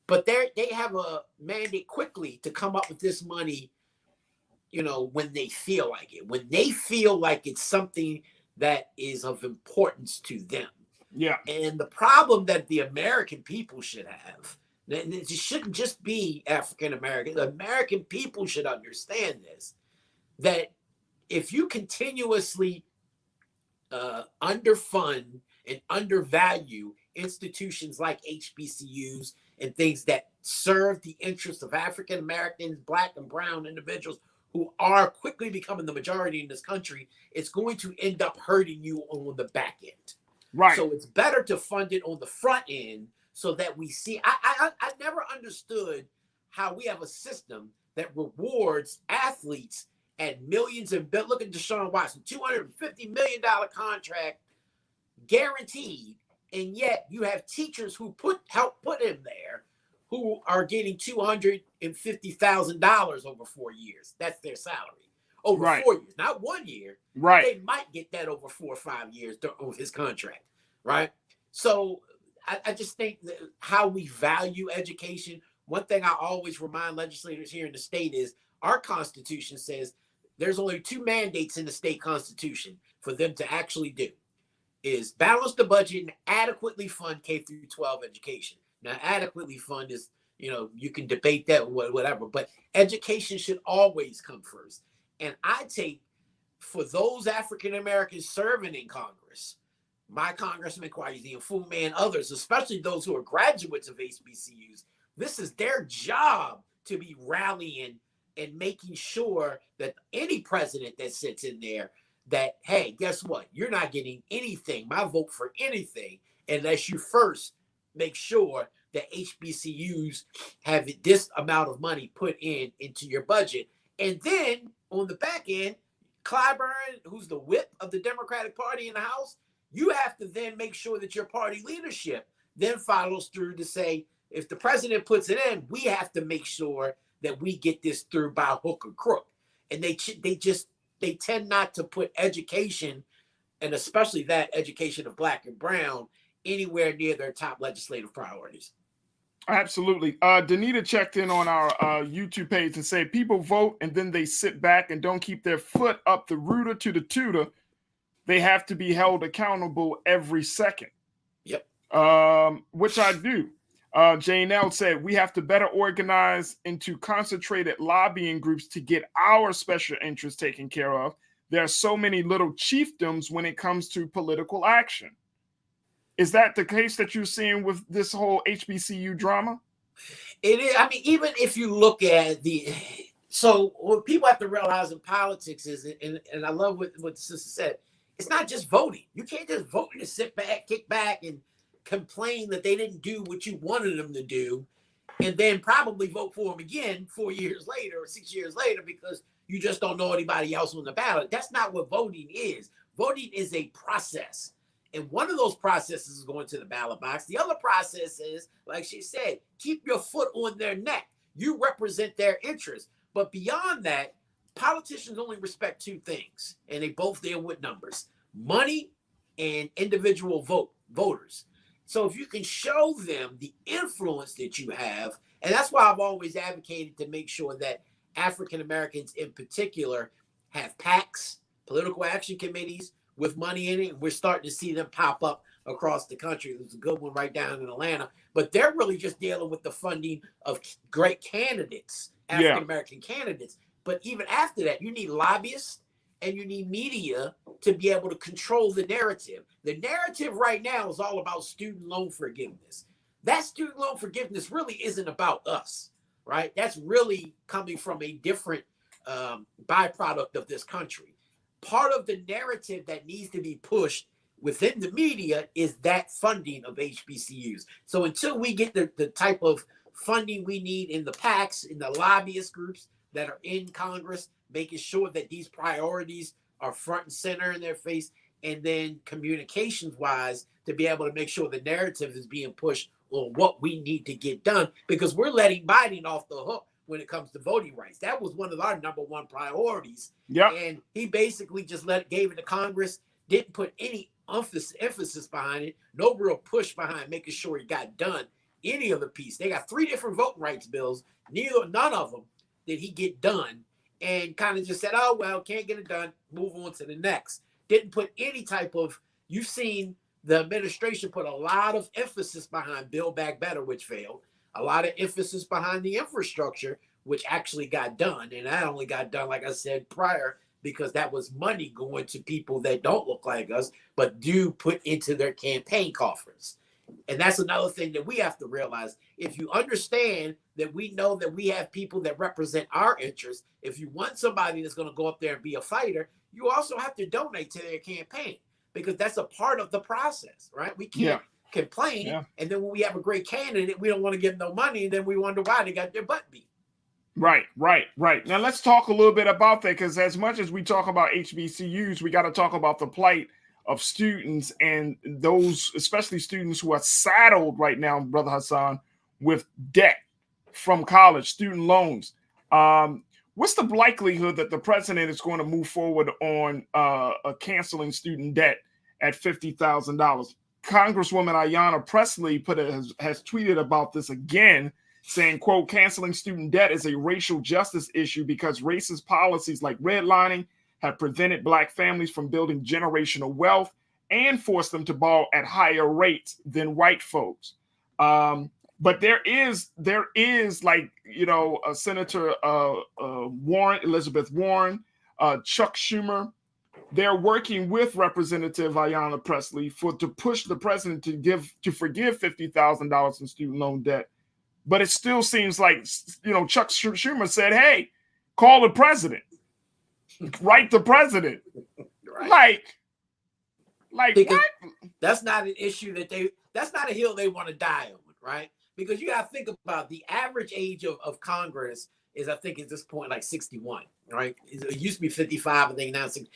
But they have a mandate quickly to come up with this money, you know, when they feel like it, when they feel like it's something that is of importance to them. Yeah. And the problem that the American people should have, and it shouldn't just be African American, the American people should understand this, that if you continuously underfund and undervalue institutions like HBCUs and things that serve the interests of African Americans, Black and brown individuals who are quickly becoming the majority in this country, it's going to end up hurting you on the back end. Right. So it's better to fund it on the front end so that we see. I never understood how we have a system that rewards athletes at millions and look at Deshaun Watson, $250 million contract guaranteed, and yet you have teachers who help put him there who are getting $250,000 over 4 years. That's their salary over 4 years, not 1 year. Right. They might get that over 4 or 5 years of his contract. Right. So I just think that how we value education. One thing I always remind legislators here in the state is our Constitution says there's only 2 mandates in the state constitution for them to actually do is balance the budget and adequately fund K through 12 education. Now, adequately fund is, you know, you can debate that, whatever, but education should always come first. And I take for those African Americans serving in Congress, my Congressman Farajii and Fullman and others, especially those who are graduates of HBCUs, this is their job to be rallying and making sure that any president that sits in there that, hey, guess what? You're not getting anything, my vote for anything, unless you first make sure that HBCUs have this amount of money put into your budget. And then on the back end, Clyburn, who's the whip of the Democratic Party in the House, you have to then make sure that your party leadership then follows through to say, if the president puts it in, we have to make sure that we get this through by hook or crook. And they tend not to put education, and especially that education of Black and brown, anywhere near their top legislative priorities. Absolutely. Danita checked in on our YouTube page and said people vote and then they sit back and don't keep their foot up the rooter to the tutor. They have to be held accountable every second. Yep. Which I do. Jane L said we have to better organize into concentrated lobbying groups to get our special interests taken care of. There are so many little chiefdoms when it comes to political action. Is that the case that you're seeing with this whole HBCU drama? It is. I mean, even if you look at so what people have to realize in politics is, and I love what the sister said, it's not just voting. You can't just vote and sit back, kick back, and complain that they didn't do what you wanted them to do, and then probably vote for them again 4 years later or 6 years later because you just don't know anybody else on the ballot. That's not what voting is. Voting is a process. And one of those processes is going to the ballot box. The other process is, like she said, keep your foot on their neck. You represent their interests. But beyond that, politicians only respect 2 things, and they both deal with numbers: money and individual voters. So if you can show them the influence that you have, and that's why I've always advocated to make sure that African Americans in particular have PACs, political action committees, with money in it. And we're starting to see them pop up across the country. There's a good one right down in Atlanta, but they're really just dealing with the funding of great candidates, African-American candidates. But even after that, you need lobbyists and you need media to be able to control the narrative. The narrative right now is all about student loan forgiveness. That student loan forgiveness really isn't about us, right? That's really coming from a different byproduct of this country. Part of the narrative that needs to be pushed within the media is that funding of HBCUs. So until we get the type of funding we need in the PACs, in the lobbyist groups that are in Congress, making sure that these priorities are front and center in their face, and then communications wise to be able to make sure the narrative is being pushed on what we need to get done, because we're letting Biden off the hook when it comes to voting rights. That was one of our #1 priorities. Yeah. And he basically just gave it to Congress, didn't put any emphasis behind it, no real push behind making sure it got done. Any of the piece. They got 3 different voting rights bills. None of them did he get done, and kind of just said, oh, well, can't get it done. Move on to the next. Didn't put any type of, you've seen the administration put a lot of emphasis behind Build Back Better, which failed. A lot of emphasis behind the infrastructure, which actually got done. And that only got done, like I said prior, because that was money going to people that don't look like us, but do put into their campaign coffers. And that's another thing that we have to realize. If you understand that we know that we have people that represent our interests, if you want somebody that's going to go up there and be a fighter, you also have to donate to their campaign, because that's a part of the process, right? We can't complain. Yeah. And then when we have a great candidate, we don't want to give no money. And then we wonder why they got their butt beat. Right. Now let's talk a little bit about that, because as much as we talk about HBCUs, we got to talk about the plight of students, and those, especially students who are saddled right now, Brother Hassan, with debt from college, student loans. What's the likelihood that the president is going to move forward on canceling student debt at $50,000? Congresswoman Ayanna Pressley has tweeted about this again, saying, quote, canceling student debt is a racial justice issue because racist policies like redlining have prevented Black families from building generational wealth and forced them to borrow at higher rates than white folks. But there is like, Senator Warren, Elizabeth Warren, Chuck Schumer. They're working with Representative Ayanna Pressley to push the president to forgive $50,000 in student loan debt. But it still seems like, Chuck Schumer said, hey, call the president, write the president. Right. Like because what? That's not an issue that's not a hill they want to die on, right? Because you got to think about the average age of Congress is, I think at this point, like 61, right? It used to be 55, I think now 60.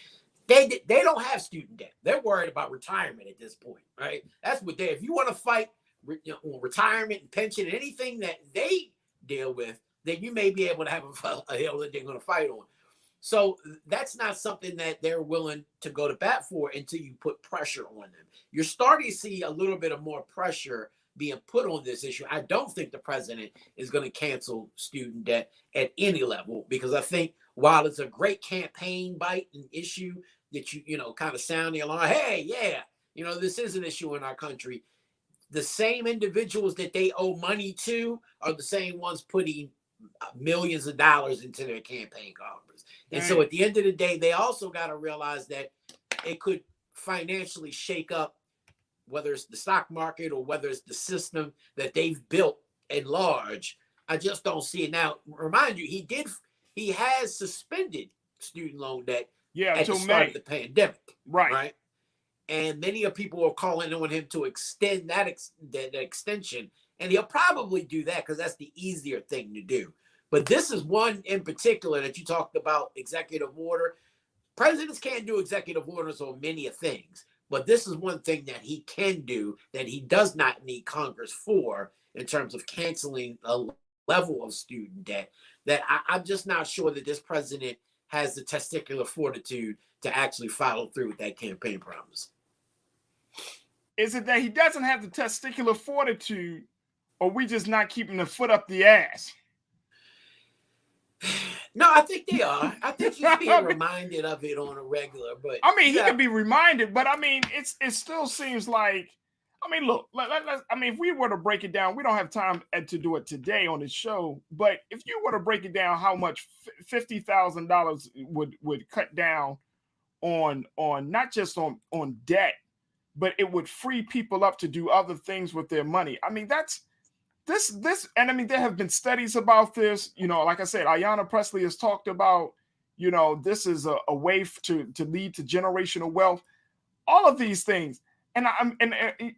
They don't have student debt. They're worried about retirement at this point, right? That's what if you want to fight retirement and pension, anything that they deal with, then you may be able to have a hill that they're going to fight on. So that's not something that they're willing to go to bat for until you put pressure on them. You're starting to see a little bit of more pressure being put on this issue. I don't think the president is going to cancel student debt at any level, because I think while it's a great campaign bite and issue that you kind of sound the alarm, hey, yeah, this is an issue in our country. The same individuals that they owe money to are the same ones putting millions of dollars into their campaign coffers. And so at the end of the day, they also got to realize that it could financially shake up, whether it's the stock market or whether it's the system that they've built at large. I just don't see it. Now, remind you, he has suspended student loan debt at the start of the pandemic. Right. And many of people are calling on him to extend that extension. And he'll probably do that because that's the easier thing to do. But this is one in particular that you talked about, executive order. Presidents can't do executive orders on many things, but this is one thing that he can do that he does not need Congress for, in terms of canceling a level of student debt, that I'm just not sure that this president has the testicular fortitude to actually follow through with that campaign promise. Is it that he doesn't have the testicular fortitude, or we just not keeping the foot up the ass? No, I think they are. I think he's being reminded of it on a regular. But I mean, he can be reminded, but I mean, it still seems like, I mean, look, if we were to break it down, we don't have time to do it today on this show, but if you were to break it down, how much $50,000 would cut down on not just on debt, but it would free people up to do other things with their money. I mean, that's this, and I mean, there have been studies about this. Like I said, Ayanna Pressley has talked about, this is a way to lead to generational wealth. All of these things, and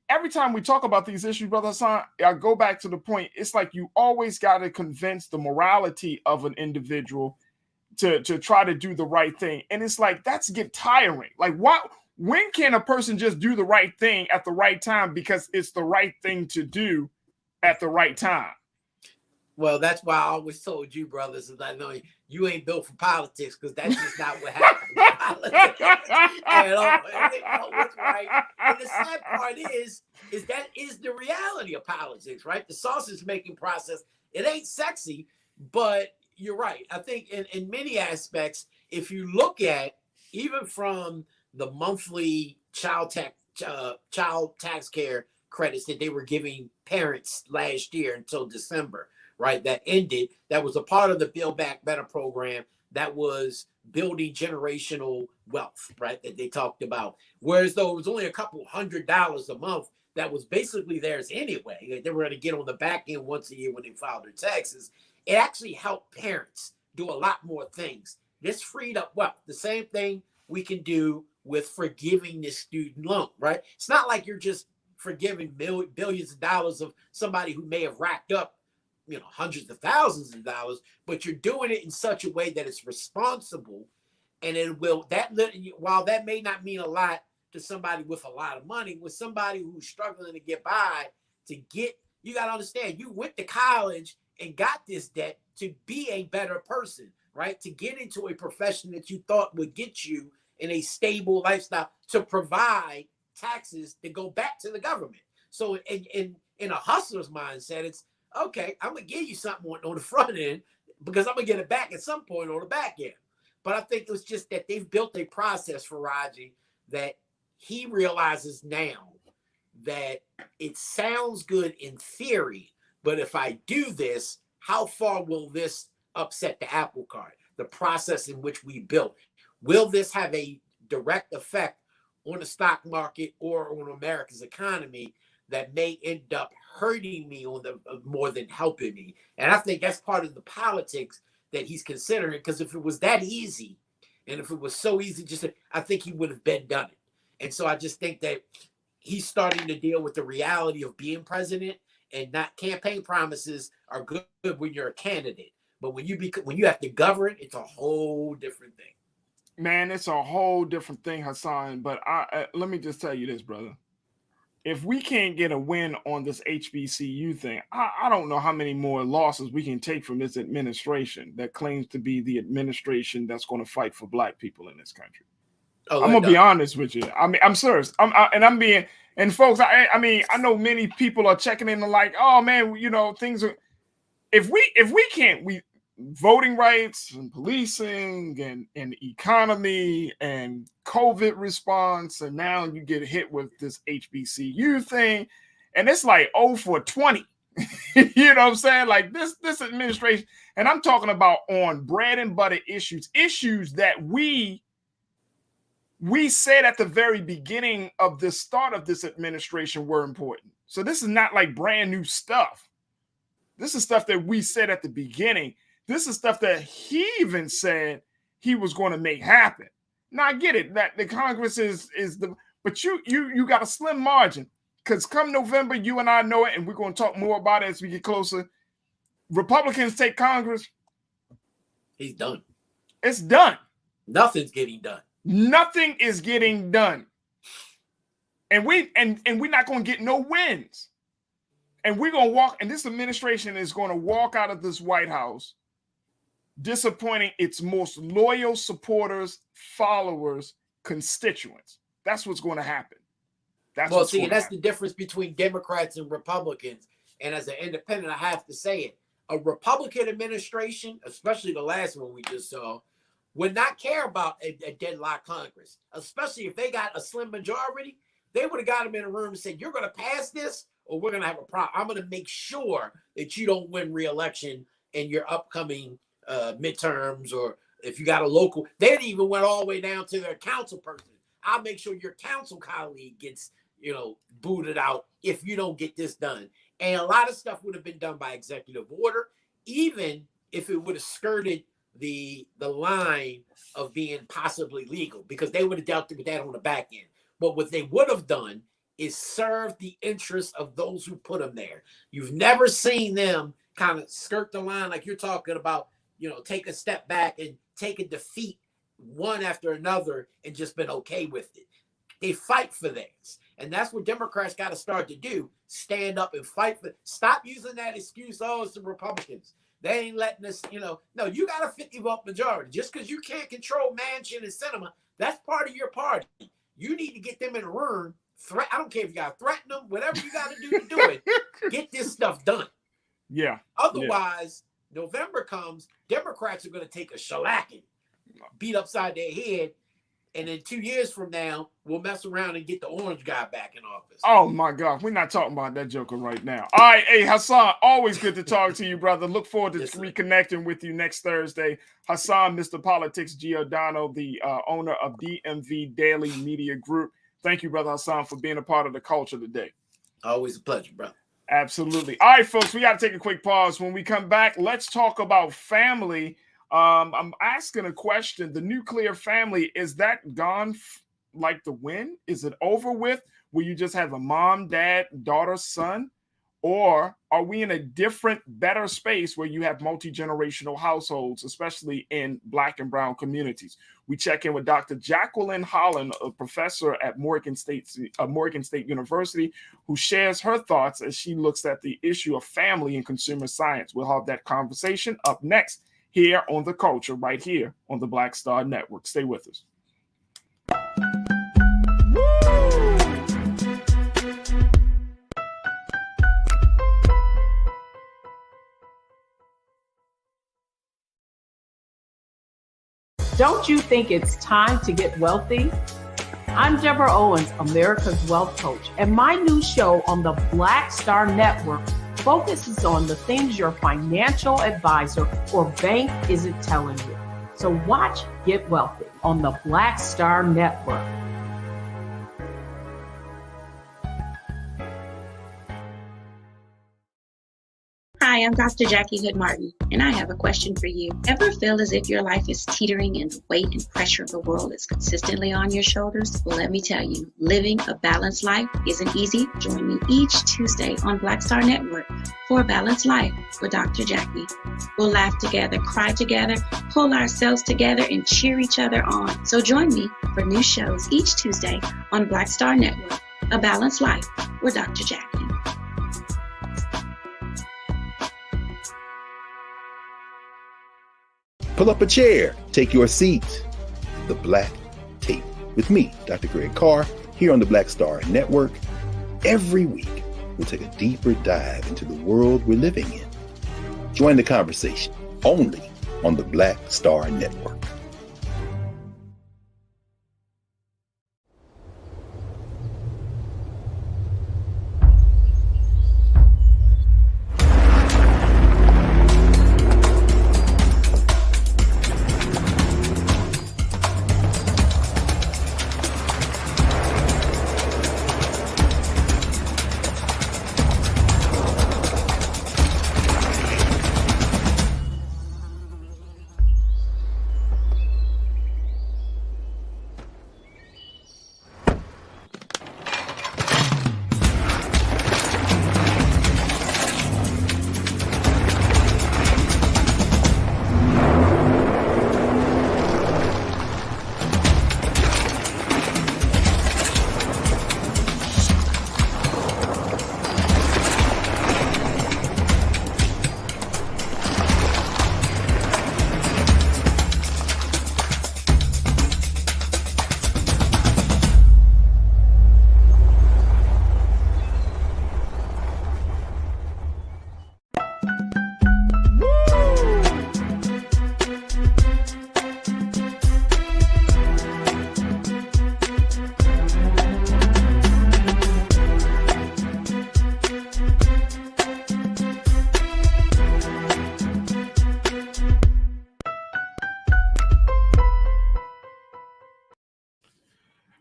every time we talk about these issues, Brother Hassan, I go back to the point. It's like you always got to convince the morality of an individual to try to do the right thing, and it's like that's get tiring. Like what? When can a person just do the right thing at the right time because it's the right thing to do at the right time? Well, that's why I always told you, brothers, is I know you ain't built for politics, because that's just not what happens in politics at all. What's right. And the sad part is that is the reality of politics, right? The sausage making process. It ain't sexy, but you're right. I think in many aspects, if you look at even from the monthly child tax care credits that they were giving parents last year until December, right? That ended. That was a part of the Build Back Better program that was building generational wealth, right? That they talked about. Whereas though it was only a couple $100 a month, that was basically theirs anyway. They were going to get on the back end once a year when they filed their taxes. It actually helped parents do a lot more things. This freed up wealth. The same thing we can do with forgiving this student loan, right? It's not like you're just forgiving billions of dollars of somebody who may have racked up, hundreds of thousands of dollars, but you're doing it in such a way that it's responsible, and while that may not mean a lot to somebody with a lot of money, with somebody who's struggling to get by, you got to understand, you went to college and got this debt to be a better person, right? To get into a profession that you thought would get you in a stable lifestyle, to provide taxes that go back to the government. So in a hustler's mindset, it's okay, I'm gonna give you something on the front end because I'm gonna get it back at some point on the back end. But I think it was just that they've built a process for Farajii that he realizes now that it sounds good in theory, but if I do this, how far will this upset the apple cart? The process in which we built. Will this have a direct effect on the stock market or on America's economy that may end up hurting me more than helping me? And I think that's part of the politics that he's considering, because if it was that easy, and if it was so easy, I think he would have done it. And so I just think that he's starting to deal with the reality of being president, and not campaign promises are good when you're a candidate. But when you have to govern, it's a whole different thing. Man, it's a whole different thing, Hassan. But let me just tell you this, brother. If we can't get a win on this HBCU thing, I don't know how many more losses we can take from this administration that claims to be the administration that's going to fight for Black people in this country. I'm gonna be honest with you. I mean, I'm serious. And folks, I mean, I know many people are checking in and like, oh man, things are. If we can't, voting rights and policing and economy and COVID response, and now you get hit with this HBCU thing, and it's like 0 for 20. You know what I'm saying? Like this administration, and I'm talking about on bread and butter issues that we said at the very beginning of the start of this administration were important. So this is not like brand new stuff. This is stuff that we said at the beginning. This is stuff that he even said he was going to make happen. Now I get it that the Congress but you got a slim margin, because come November, you and I know it, and we're going to talk more about it as we get closer. Republicans take Congress. He's done. It's done. Nothing's getting done. Nothing is getting done. And we're not going to get no wins. And we're going to walk, and this administration is going to walk out of this White House disappointing its most loyal supporters, followers, constituents. That's what's going to happen. That's the difference between Democrats and Republicans. And as an independent, I have to say it. A Republican administration, especially the last one we just saw, would not care about a deadlocked Congress, especially if they got a slim majority. They would have got them in a room and said, you're going to pass this or we're going to have a problem. I'm going to make sure that you don't win re-election in your upcoming midterms, or if you got a local. They even went all the way down to their council person. I'll make sure your council colleague gets, booted out if you don't get this done. And a lot of stuff would have been done by executive order, even if it would have skirted the line of being possibly legal, because they would have dealt with that on the back end. But what they would have done is serve the interests of those who put them there. You've never seen them kind of skirt the line like you're talking about, take a step back and take a defeat one after another and just been okay with it. They fight for this. And that's what Democrats got to start to do. Stand up and fight. Stop using that excuse, oh, it's the Republicans. They ain't letting us, no, you got a 50 vote majority. Just because you can't control Manchin and Sinema, that's part of your party. You need to get them in a room. I don't care if you got to threaten them, whatever you got to do it. Get this stuff done. Yeah. Otherwise, November comes, Democrats are going to take a shellacking, beat upside their head, and then 2 years from now, we'll mess around and get the orange guy back in office. Oh, my God. We're not talking about that joker right now. All right. Hey, Hassan, always good to talk to you, brother. Look forward to reconnecting with you next Thursday. Hassan, Mr. Politics Giordano, the owner of DMV Daily Media Group. Thank you, Brother Hassan, for being a part of the culture today. Always a pleasure, brother. Absolutely. All right, folks, we got to take a quick pause. When we come back, let's talk about family. I'm asking a question. The nuclear family, is that gone like the wind? Is it over with? Will you just have a mom, dad, daughter, son? Or are we in a different, better space where you have multi-generational households, especially in Black and brown communities? We check in with Dr. Jacqueline Holland, a professor at Morgan State University, who shares her thoughts as she looks at the issue of family and consumer science. We'll have that conversation up next here on The Culture, right here on the Black Star Network. Stay with us. Don't you think it's time to get wealthy? I'm Deborah Owens, America's Wealth Coach, and my new show on the Black Star Network focuses on the things your financial advisor or bank isn't telling you. So watch Get Wealthy on the Black Star Network. Hi, I'm Dr. Jackie Hood Martin, and I have a question for you. Ever feel as if your life is teetering and the weight and pressure of the world is consistently on your shoulders? Well, let me tell you, living a balanced life isn't easy. Join me each Tuesday on Black Star Network for a Balanced Life with Dr. Jackie. We'll laugh together, cry together, pull ourselves together, and cheer each other on. So join me for new shows each Tuesday on Black Star Network, A Balanced Life with Dr. Jackie. Pull up a chair, take your seat. The Black Tape with me, Dr. Greg Carr, here on the Black Star Network. Every week, we'll take a deeper dive into the world we're living in. Join the conversation only on the Black Star Network.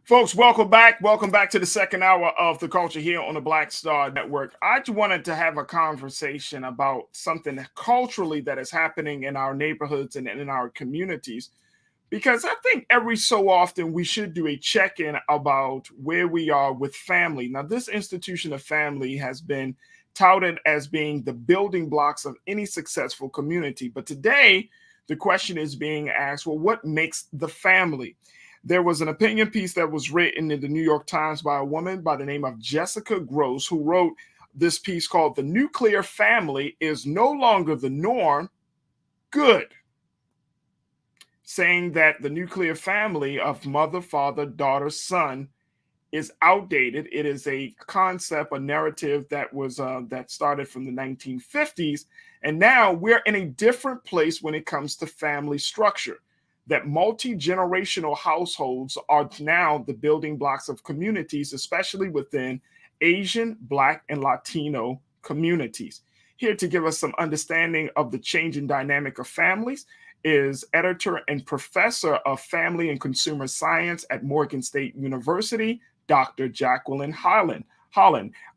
Folks, welcome back. Welcome back to the second hour of The Culture here on the Black Star Network. I just wanted to have a conversation about something culturally that is happening in our neighborhoods and in our communities, because I think every so often we should do a check-in about where we are with family. Now, this institution of family has been touted as being the building blocks of any successful community. But today, the question is being asked, well, what makes the family? There was an opinion piece that was written in the New York Times by a woman by the name of Jessica Gross, who wrote this piece called "The Nuclear Family is No Longer the Norm. Good," saying that the nuclear family of mother, father, daughter, son is outdated. It is a concept, a narrative that was that started from the 1950s, and now we're in a different place when it comes to family structure. That multi-generational households are now the building blocks of communities, especially within Asian, Black, and Latino communities. Here to give us some understanding of the changing dynamic of families is editor and professor of family and consumer science at Morgan State University, Dr. Jacqueline Holland.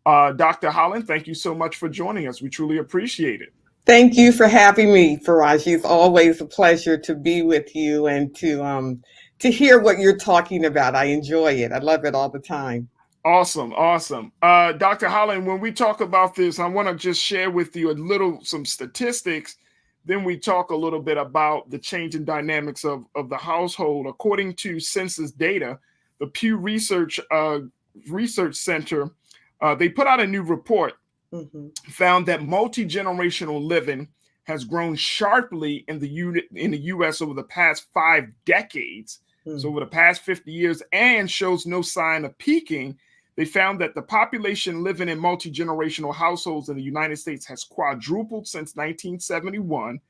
Dr. Holland, thank you so much for joining us. We truly appreciate it. Thank you for having me, Farajii. It's always a pleasure to be with you and to hear what you're talking about. I enjoy it. I love it all the time. Awesome. Dr. Holland, when we talk about this, I want to just share with you some statistics. Then we talk a little bit about the changing dynamics of the household. According to census data, the Pew Research Center, they put out a new report, found that multi-generational living has grown sharply in the U.S. over the past 5 decades, so over the past 50 years, and shows no sign of peaking. They found that the population living in multi-generational households in the United States has quadrupled since 1971.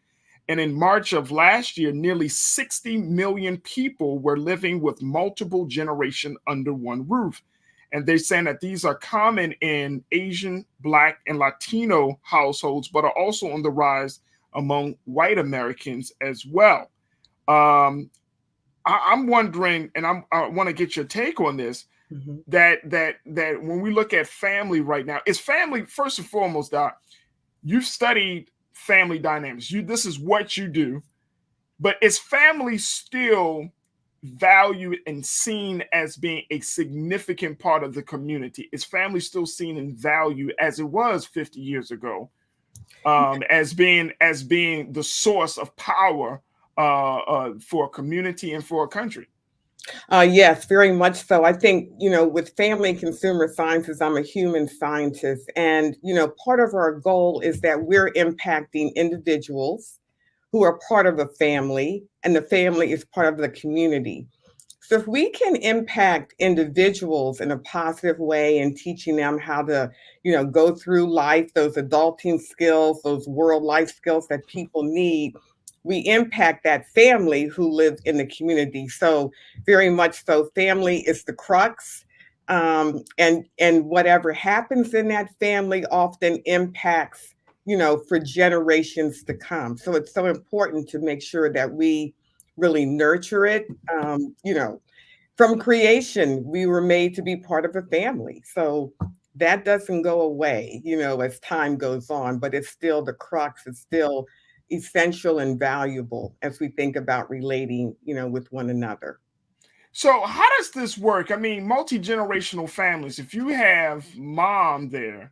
And in March of last year, nearly 60 million people were living with multiple generations under one roof. And they're saying that these are common in Asian, Black, and Latino households, but are also on the rise among white Americans as well. I'm wondering, and I want to get your take on this, that when we look at family right now, is family, first and foremost, Doc, you've studied family dynamics. This is what you do, but is family still valued and seen as being a significant part of the community? Is family still seen in value as it was 50 years ago, as being the source of power for a community and for a country? Yes, very much so. I think, with family and consumer sciences, I'm a human scientist. And, part of our goal is that we're impacting individuals who are part of a family, and the family is part of the community. So if we can impact individuals in a positive way and teaching them how to, go through life, those adulting skills, those world life skills that people need, we impact that family who lives in the community. So very much so, family is the crux. And whatever happens in that family often impacts, for generations to come. So it's so important to make sure that we really nurture it. From creation, we were made to be part of a family. So that doesn't go away, as time goes on, but it's still the crux. It's still essential and valuable as we think about relating, with one another. So how does this work? I mean, multi-generational families, if you have mom there,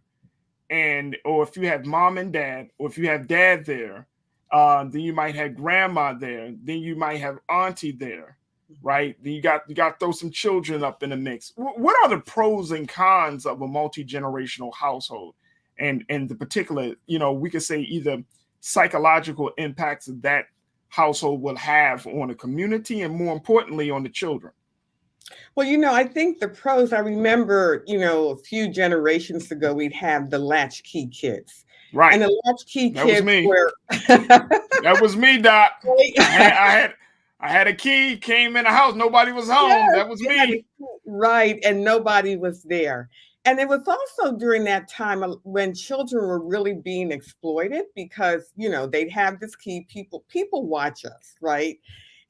or if you have mom and dad, or if you have dad there, then you might have grandma there, then you might have auntie there, right? Then you got to throw some children up in the mix. What are the pros and cons of a multi-generational household? And the particular, we could say either psychological impacts that household will have on a community, and more importantly, on the children. Well, I think the pros, I remember, a few generations ago, we'd have the latchkey kids. Right. And the latchkey that kids was me. were... That was me, Doc. I had a key, came in the house, nobody was home. Yes, that was me. Right. And nobody was there. And it was also during that time when children were really being exploited because, they'd have this key, people watch us, right?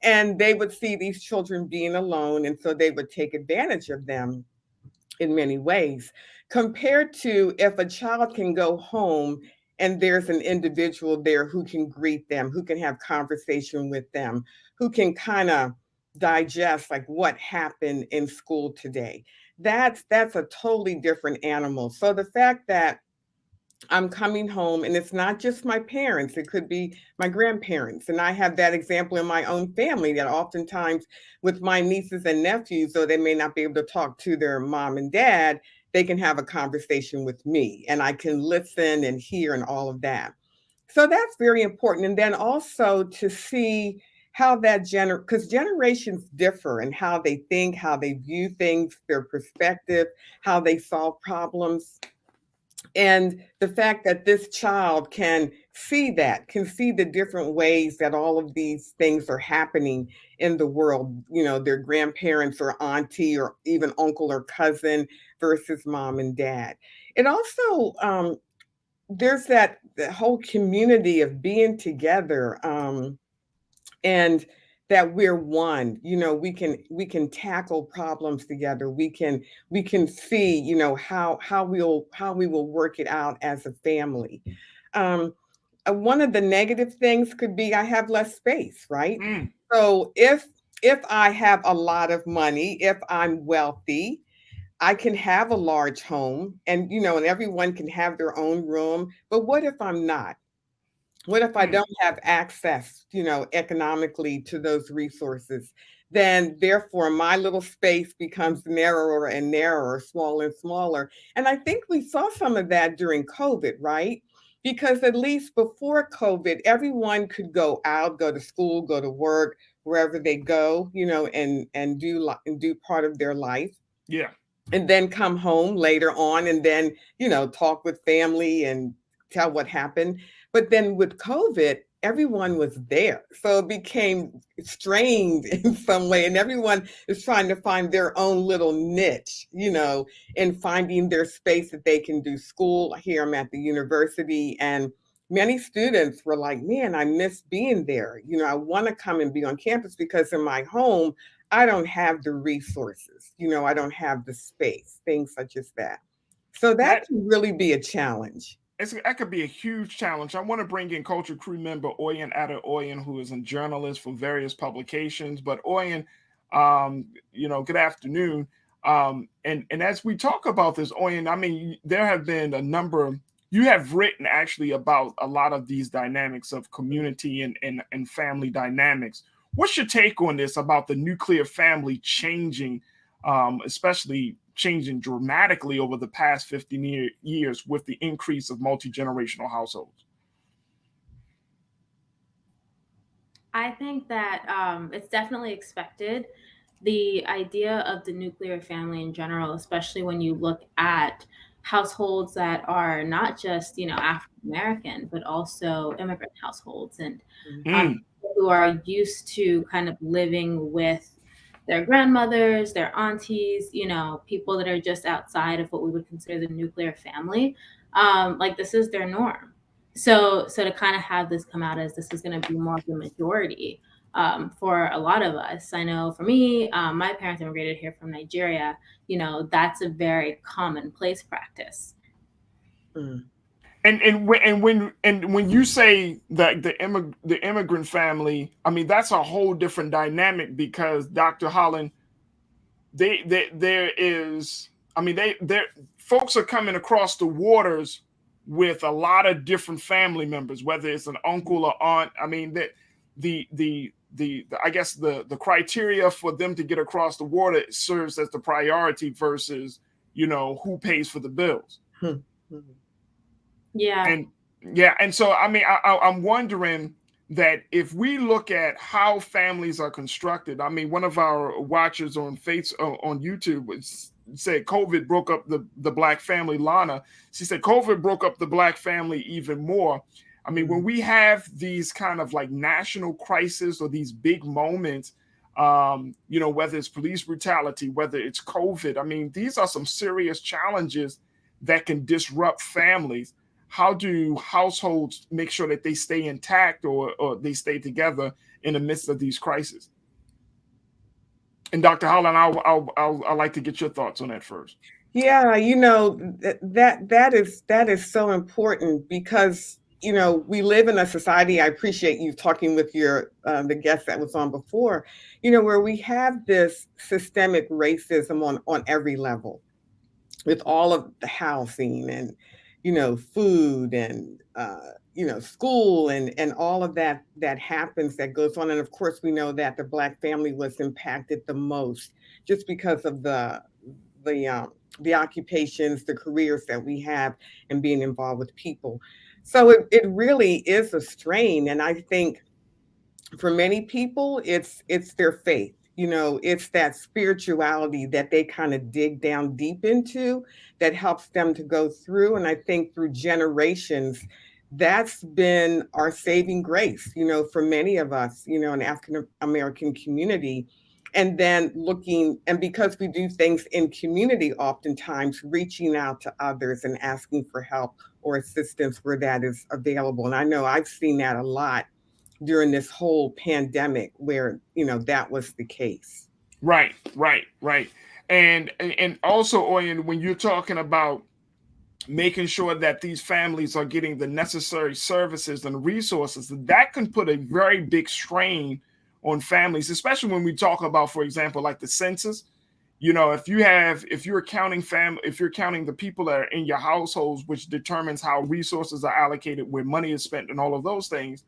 And they would see these children being alone. And so they would take advantage of them in many ways, compared to if a child can go home and there's an individual there who can greet them, who can have conversation with them, who can kind of digest like what happened in school today. That's a totally different animal. So the fact that I'm coming home and it's not just my parents, it could be my grandparents. And I have that example in my own family that oftentimes with my nieces and nephews, though they may not be able to talk to their mom and dad, they can have a conversation with me and I can listen and hear and all of that. So that's very important. And then also to see how that because generations differ in how they think, how they view things, their perspective, how they solve problems. And the fact that this child can see the different ways that all of these things are happening in the world, their grandparents or auntie or even uncle or cousin versus mom and dad. It also, there's that whole community of being together, and that we're one. We can tackle problems together. We can see how we will work it out as a family. One of the negative things could be I have less space, right? So if I have a lot of money, if I'm wealthy, I can have a large home and and everyone can have their own room. But what if I'm not? What if I don't have access, economically to those resources? Then therefore my little space becomes narrower and narrower, smaller and smaller. And I think we saw some of that during COVID, right? Because at least before COVID, everyone could go out, go to school, go to work, wherever they go, and do part of their life. Yeah. And then come home later on and then, talk with family and tell what happened. But then with COVID, everyone was there. So it became strained in some way. And everyone is trying to find their own little niche, in finding their space that they can do school. Here I'm at the university, and many students were like, man, I miss being there. I want to come and be on campus because in my home, I don't have the resources, I don't have the space, things such as that. So that can really be a challenge. That could be a huge challenge. I want to bring in Culture Crew member Oyen Adeoyen, who is a journalist for various publications. But Oyen, good afternoon. And as we talk about this, Oyen, there have been a number. You have written actually about a lot of these dynamics of community and family dynamics. What's your take on this about the nuclear family changing, especially changing dramatically over the past 15 years with the increase of multi-generational households? I think that it's definitely expected. The idea of the nuclear family in general, especially when you look at households that are not just, African American, but also immigrant households and who are used to kind of living with their grandmothers, their aunties, people that are just outside of what we would consider the nuclear family. Like this is their norm. So to kind of have this come out as this is going to be more of the majority for a lot of us. I know for me, my parents immigrated here from Nigeria. That's a very commonplace practice. And when you say that the immigrant family, that's a whole different dynamic because Dr. Holland, folks are coming across the waters with a lot of different family members, whether it's an uncle or aunt. I guess the criteria for them to get across the water serves as the priority versus who pays for the bills. Yeah. And so I'm wondering that if we look at how families are constructed, one of our watchers on YouTube said COVID broke up the Black family. Lana, she said COVID broke up the Black family even more. When we have these kind of like national crises or these big moments, whether it's police brutality, whether it's COVID, these are some serious challenges that can disrupt families. How do households make sure that they stay intact or they stay together in the midst of these crises? And Dr. Holland, I'd like to get your thoughts on that first. Yeah, that is so important because we live in a society. I appreciate you talking with the guest that was on before. Where we have this systemic racism on every level, with all of the housing and food and, school and all of that happens, that goes on. And of course, we know that the Black family was impacted the most just because of the occupations, the careers that we have and being involved with people. So it really is a strain. And I think for many people, it's their faith. It's that spirituality that they kind of dig down deep into that helps them to go through. And I think through generations, that's been our saving grace, for many of us, in African American community. And then and because we do things in community, oftentimes reaching out to others and asking for help or assistance where that is available. And I know I've seen that a lot during this whole pandemic where, that was the case. Right. And also, Oyen, when you're talking about making sure that these families are getting the necessary services and resources, that can put a very big strain on families, especially when we talk about, for example, like the census. If you're counting the people that are in your households, which determines how resources are allocated, where money is spent, and all of those things.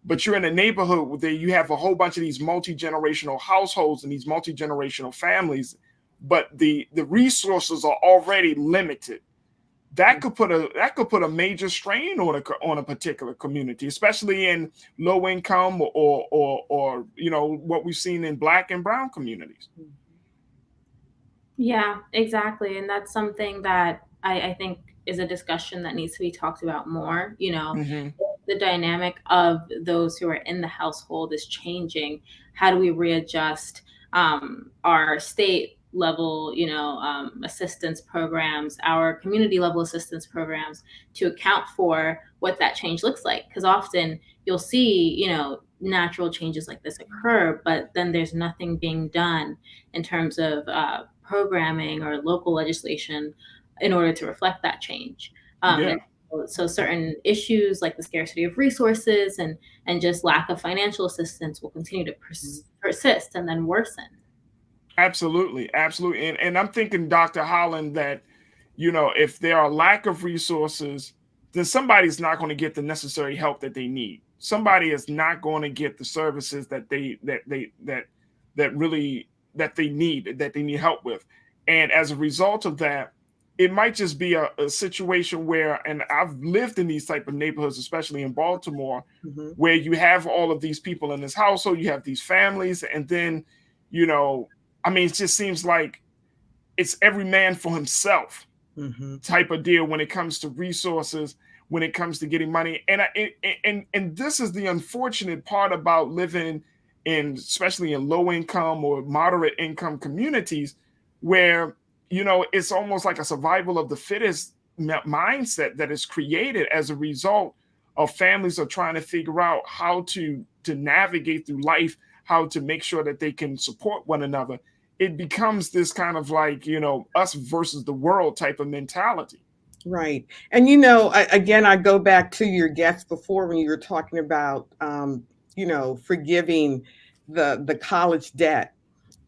But you're in a neighborhood where you have a whole bunch of these multi-generational households and these multi-generational families, but the resources are already limited. That could put a major strain on a particular community, especially in low income or what we've seen in Black and brown communities. Yeah, exactly. And that's something that I think is a discussion that needs to be talked about more. The dynamic of those who are in the household is changing. How do we readjust our state level, assistance programs, our community level assistance programs to account for what that change looks like? Because often you'll see, natural changes like this occur, but then there's nothing being done in terms of programming or local legislation in order to reflect that change. And so certain issues like the scarcity of resources and just lack of financial assistance will continue to persist and then worsen. Absolutely. And I'm thinking, Dr. Holland, that, if there are lack of resources, then somebody's not going to get the necessary help that they need. Somebody is not going to get the services that they need help with. And as a result of that, it might just be a situation where, and I've lived in these type of neighborhoods, especially in Baltimore, where you have all of these people in this household, you have these families, and then, it just seems like it's every man for himself type of deal when it comes to resources, when it comes to getting money. And this is the unfortunate part about living especially in low income or moderate income communities, where it's almost like a survival of the fittest mindset that is created as a result of families are trying to figure out how to navigate through life, how to make sure that they can support one another. It becomes this kind of like, us versus the world type of mentality. Right. And, again, I go back to your guest before when you were talking about, forgiving the college debt.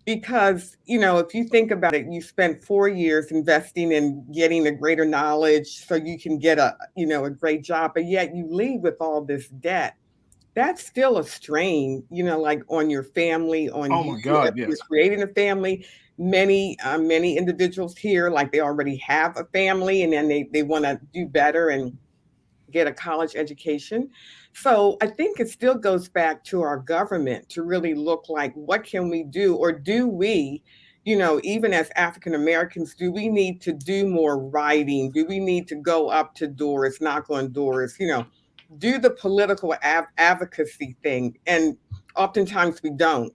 Because, if you think about it, you spent 4 years investing in getting a greater knowledge so you can get a great job, but yet you leave with all this debt. That's still a strain, like on your family, on oh you. My God, If yes. you're creating a family. Many individuals here, like they already have a family and then they want to do better and get a college education. So I think it still goes back to our government to really look like, what can we do? Or do we, even as African Americans, do we need to do more writing? Do we need to go up to doors, knock on doors, do the political advocacy thing? And oftentimes we don't,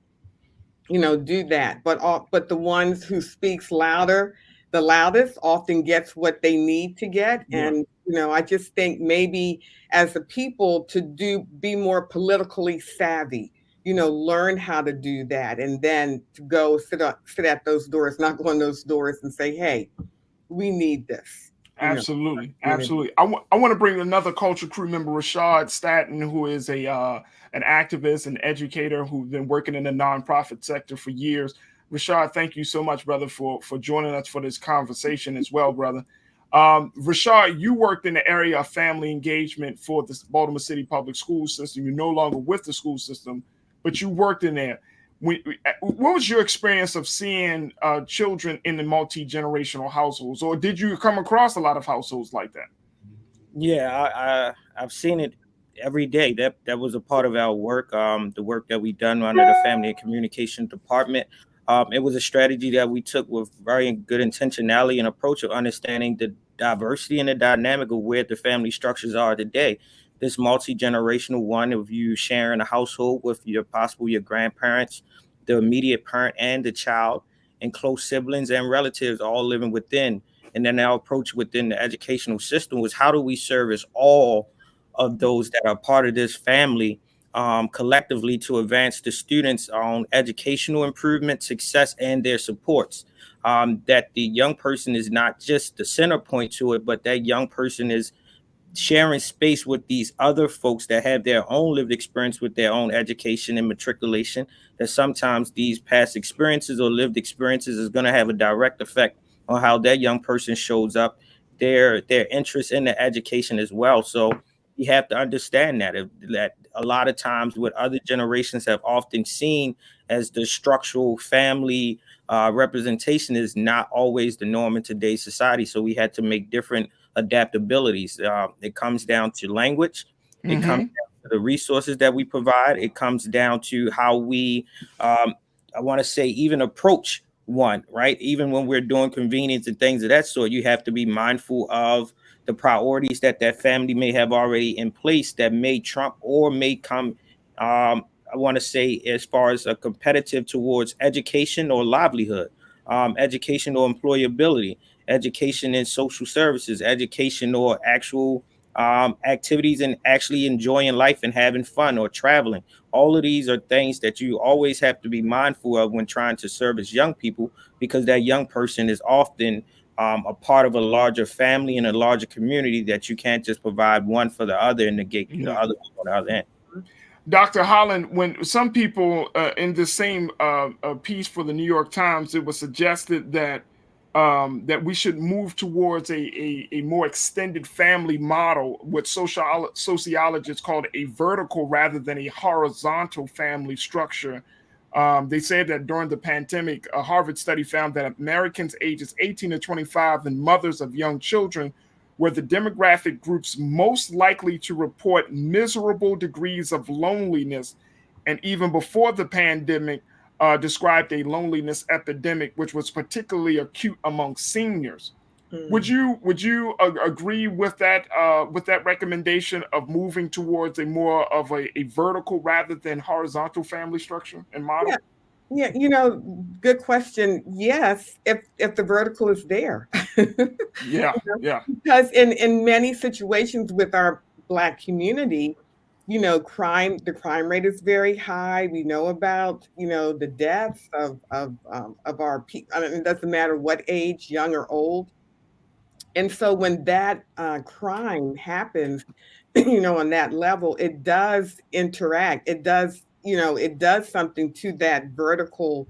do that. But the ones who speaks the loudest often gets what they need to get. Yeah. And, I just think maybe as a people to be more politically savvy, learn how to do that. And then to go sit at those doors, knock on those doors and say, hey, we need this. Absolutely. Absolutely. I want to bring another culture crew member, Rashad Staton, who is an activist and educator who's been working in the nonprofit sector for years. Rashad, thank you so much, brother, for joining us for this conversation as well, brother. Rashad, you worked in the area of family engagement for the Baltimore City Public School System. You're no longer with the school system, but you worked in there. What was your experience of seeing children in the multi-generational households, or did you come across a lot of households like that? Yeah, I've seen it every day. That was a part of our work, the work that we done under the Family and Communication Department. It was a strategy that we took with very good intentionality and approach of understanding the diversity and the dynamic of where the family structures are today. This multi-generational one of you sharing a household with your grandparents, the immediate parent and the child, and close siblings and relatives all living within. And then our approach within the educational system was, how do we service all of those that are part of this family collectively to advance the students' on educational improvement, success, and their supports. That the young person is not just the center point to it, but that young person is sharing space with these other folks that have their own lived experience with their own education and matriculation, that sometimes these past experiences or lived experiences is going to have a direct effect on how that young person shows up, their interest in the education as well. So you have to understand that a lot of times what other generations have often seen as the structural family representation is not always the norm in today's society. So we had to make different adaptabilities. It comes down to language. It comes down to the resources that we provide. It comes down to how we, I want to say, even approach one, right? Even when we're doing convenience and things of that sort, you have to be mindful of the priorities that family may have already in place that may trump or may come, I want to say, as far as a competitive towards education or livelihood, education or employability, education in social services, education or actual activities and actually enjoying life and having fun or traveling. All of these are things that you always have to be mindful of when trying to service young people, because that young person is often a part of a larger family and a larger community that you can't just provide one for the other and negate the other on the other end. Dr. Holland, when some people in the same piece for the New York Times, it was suggested that that we should move towards a more extended family model, what sociologists called a vertical rather than a horizontal family structure. They said that during the pandemic, a Harvard study found that Americans ages 18 to 25 and mothers of young children were the demographic groups most likely to report miserable degrees of loneliness, and even before the pandemic, described a loneliness epidemic, which was particularly acute among seniors. Would you agree with that recommendation of moving towards a more of a vertical rather than horizontal family structure and model? Yeah, good question. Yes, if the vertical is there. Yeah. Because in many situations with our Black community, the crime rate is very high. We know about, the deaths of our people. I mean, it doesn't matter what age, young or old. And so when that crime happens, on that level, it does interact. It does, it does something to that vertical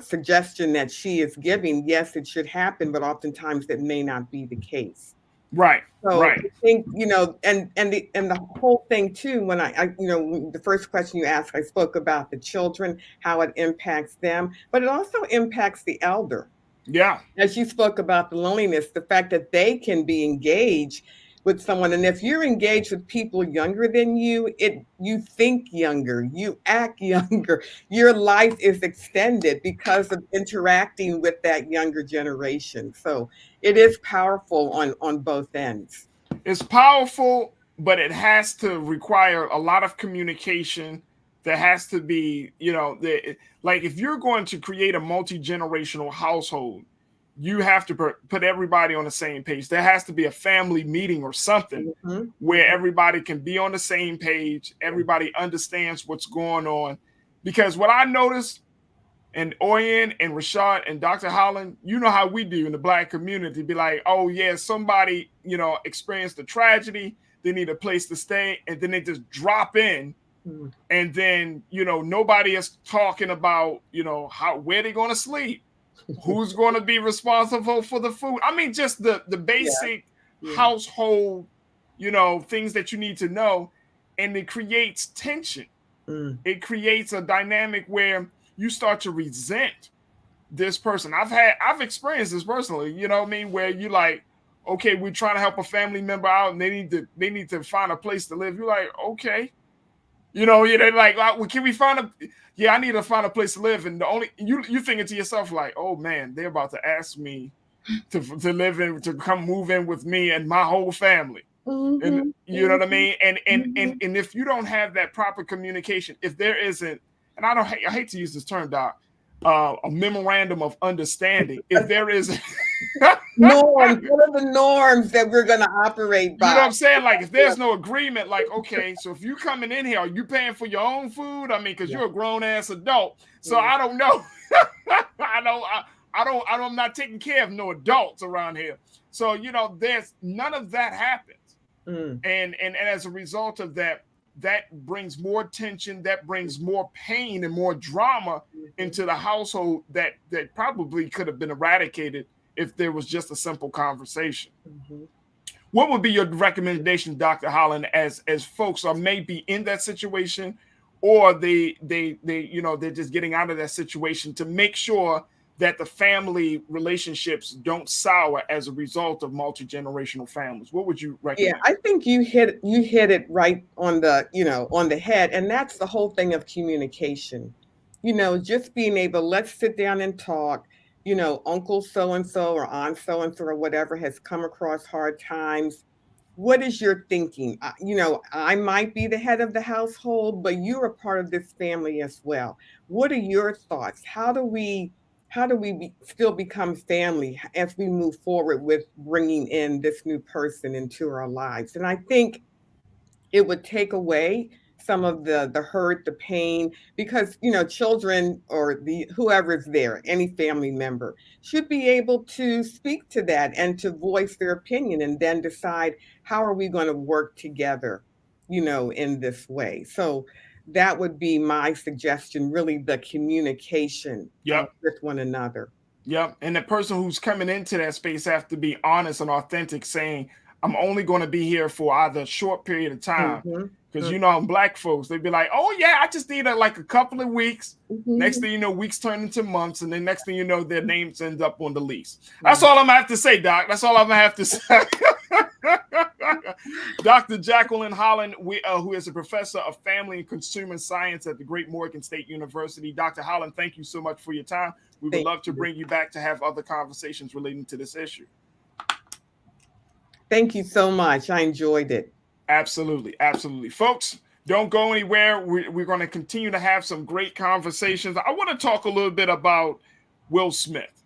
suggestion that she is giving. Yes, it should happen, but oftentimes that may not be the case. Right. So right. I think, and the whole thing too, when I the first question you asked, I spoke about the children, how it impacts them, but it also impacts the elder. Yeah. As you spoke about the loneliness, the fact that they can be engaged with someone. And if you're engaged with people younger than you, you think younger, you act younger, your life is extended because of interacting with that younger generation. So it is powerful on both ends. It's powerful, but it has to require a lot of communication. There has to be, like if you're going to create a multi-generational household, you have to put everybody on the same page. There has to be a family meeting or something where everybody can be on the same page. Everybody understands what's going on. Because what I noticed, and Oyen and Rashad and Dr. Holland, you know how we do in the Black community, be like, oh yeah, somebody, experienced a tragedy, they need a place to stay, and then they just drop in. And then, nobody is talking about, where they're going to sleep. Who's going to be responsible for the food? I mean, just the basic household, things that you need to know. And it creates tension. It creates a dynamic where you start to resent this person. I've experienced this personally, you know what I mean? Where you like, okay, we're trying to help a family member out and they need to find a place to live. You're like, okay. They're like, well, can we find I need to find a place to live. And the only, you thinking to yourself like, oh man, they're about to ask me to live in, to come move in with me and my whole family. And you know what I mean? And if you don't have that proper communication, if there isn't, and I hate to use this term, Doc, a memorandum of understanding, if there isn't norms, what are the norms that we're going to operate by? You know what I'm saying? Like if there's no agreement, like, okay, so if you coming in here, are you paying for your own food? I mean, because you're a grown ass adult. So I don't know. I'm not taking care of no adults around here. So, there's none of that happens. And as a result of that brings more tension, that brings more pain and more drama into the household that probably could have been eradicated if there was just a simple conversation. What would be your recommendation, Dr. Holland, as folks are maybe in that situation, or they're just getting out of that situation, to make sure that the family relationships don't sour as a result of multi-generational families? What would you recommend? Yeah, I think you hit it right on the head. And that's the whole thing of communication. Just being able, let's sit down and talk. Uncle so-and-so or aunt so-and-so or whatever has come across hard times. What is your thinking? I might be the head of the household, but you're a part of this family as well. What are your thoughts? How do we still become family as we move forward with bringing in this new person into our lives? And I think it would take away some of the hurt, the pain, because, children or whoever's there, any family member should be able to speak to that and to voice their opinion and then decide how are we going to work together, in this way. So that would be my suggestion, really, the communication with one another. Yep. And the person who's coming into that space have to be honest and authentic, saying, I'm only going to be here for either a short period of time. Because, Black folks, they'd be like, oh, yeah, I just need a couple of weeks. Next thing you know, weeks turn into months. And then next thing you know, their names end up on the lease. That's all I'm going to have to say, Doc. That's all I'm going to have to say. Dr. Jacqueline Holland, who is a professor of family and consumer science at the Great Morgan State University. Dr. Holland, thank you so much for your time. We would love to bring you back to have other conversations relating to this issue. Thank you so much. I enjoyed it. Absolutely. Absolutely. Folks, don't go anywhere. We're going to continue to have some great conversations. I want to talk a little bit about Will Smith.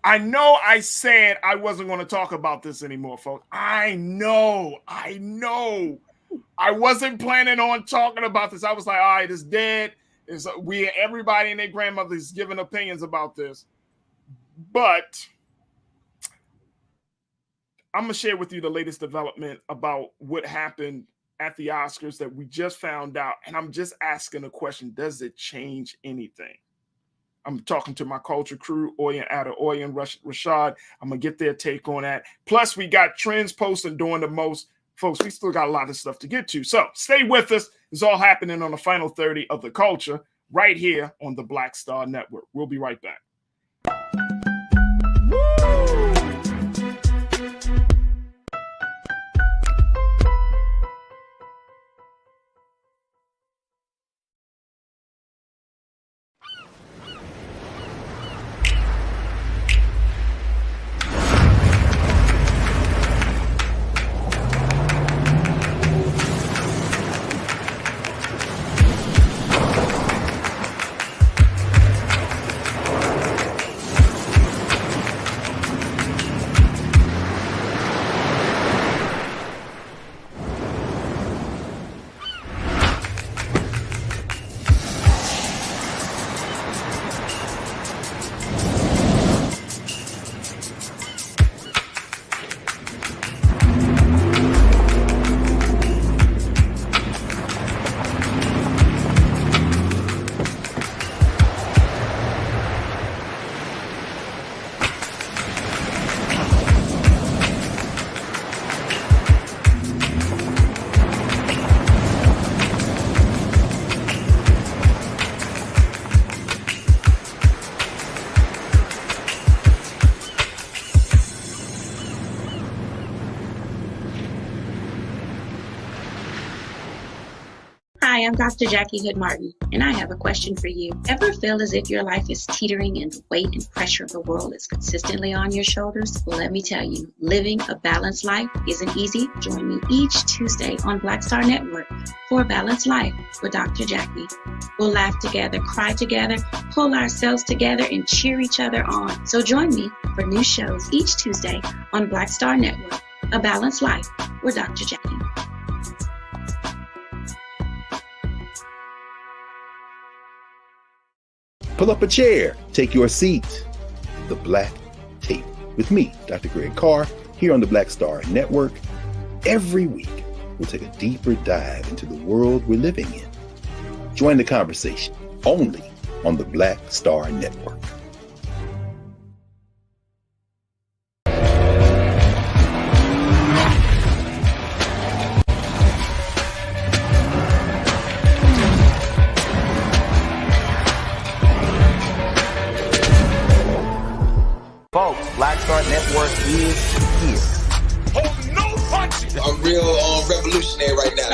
I know I said I wasn't going to talk about this anymore, folks. I know. I wasn't planning on talking about this. I was like, all right, it's dead. Everybody and their grandmother is giving opinions about this. But I'm going to share with you the latest development about what happened at the Oscars that we just found out. And I'm just asking a question. Does it change anything? I'm talking to my culture crew, Oya and Rashad. I'm going to get their take on that. Plus, we got trends posting during the most. Folks, we still got a lot of stuff to get to. So stay with us. It's all happening on the final 30 of the culture right here on the Black Star Network. We'll be right back. Hi, I'm Dr. Jackie Hood Martin, and I have a question for you. Ever feel as if your life is teetering and the weight and pressure of the world is consistently on your shoulders? Well, let me tell you, living a balanced life isn't easy. Join me each Tuesday on Black Star Network for a Balanced Life with Dr. Jackie. We'll laugh together, cry together, pull ourselves together, and cheer each other on. So join me for new shows each Tuesday on Black Star Network, A Balanced Life with Dr. Jackie. Pull up a chair, take your seat. The Black Tape with me, Dr. Greg Carr, here on the Black Star Network. Every week, we'll take a deeper dive into the world we're living in. Join the conversation only on the Black Star Network. Folks, Black Star Network is here. Hold no punches. I'm real revolutionary right now.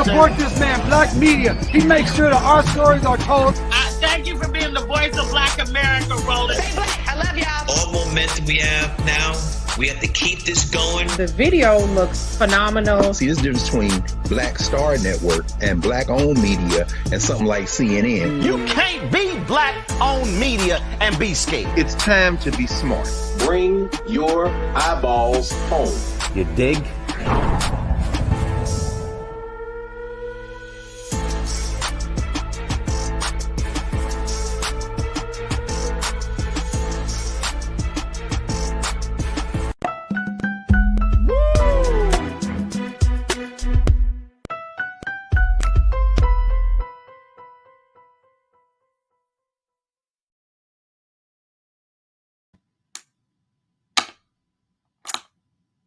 Support this man, Black Media. He makes sure that our stories are told. Thank you for being the voice of Black America, Roland. Hey, Black, I love y'all. All momentum we have now, we have to keep this going. The video looks phenomenal. See, there's a difference between Black Star Network and Black-owned media and something like CNN. You can't be Black-owned media and be scared. It's time to be smart. Bring your eyeballs home. You dig?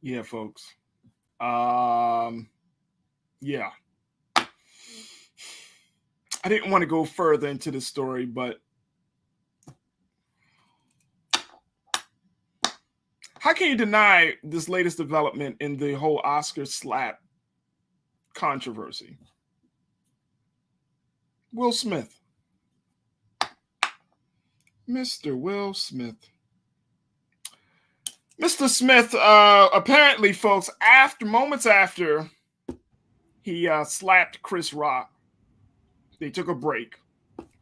Yeah, folks. Yeah. I didn't want to go further into the story, but how can you deny this latest development in the whole Oscar slap controversy? Will Smith. Mr. Will Smith. Mr. Smith, apparently, folks, moments after he slapped Chris Rock, they took a break.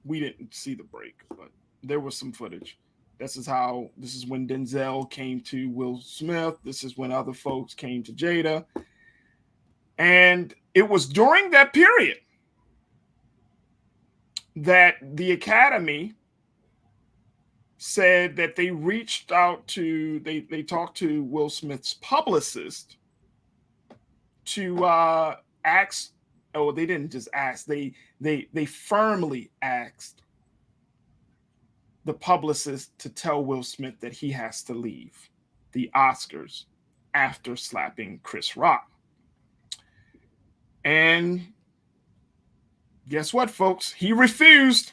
We didn't see the break, but there was some footage. This is when Denzel came to Will Smith. This is when other folks came to Jada. And it was during that period that the Academy said that they reached out to, they talked to Will Smith's publicist to ask, oh, they didn't just ask, they firmly asked the publicist to tell Will Smith that he has to leave the Oscars after slapping Chris Rock. And guess what, folks? He refused.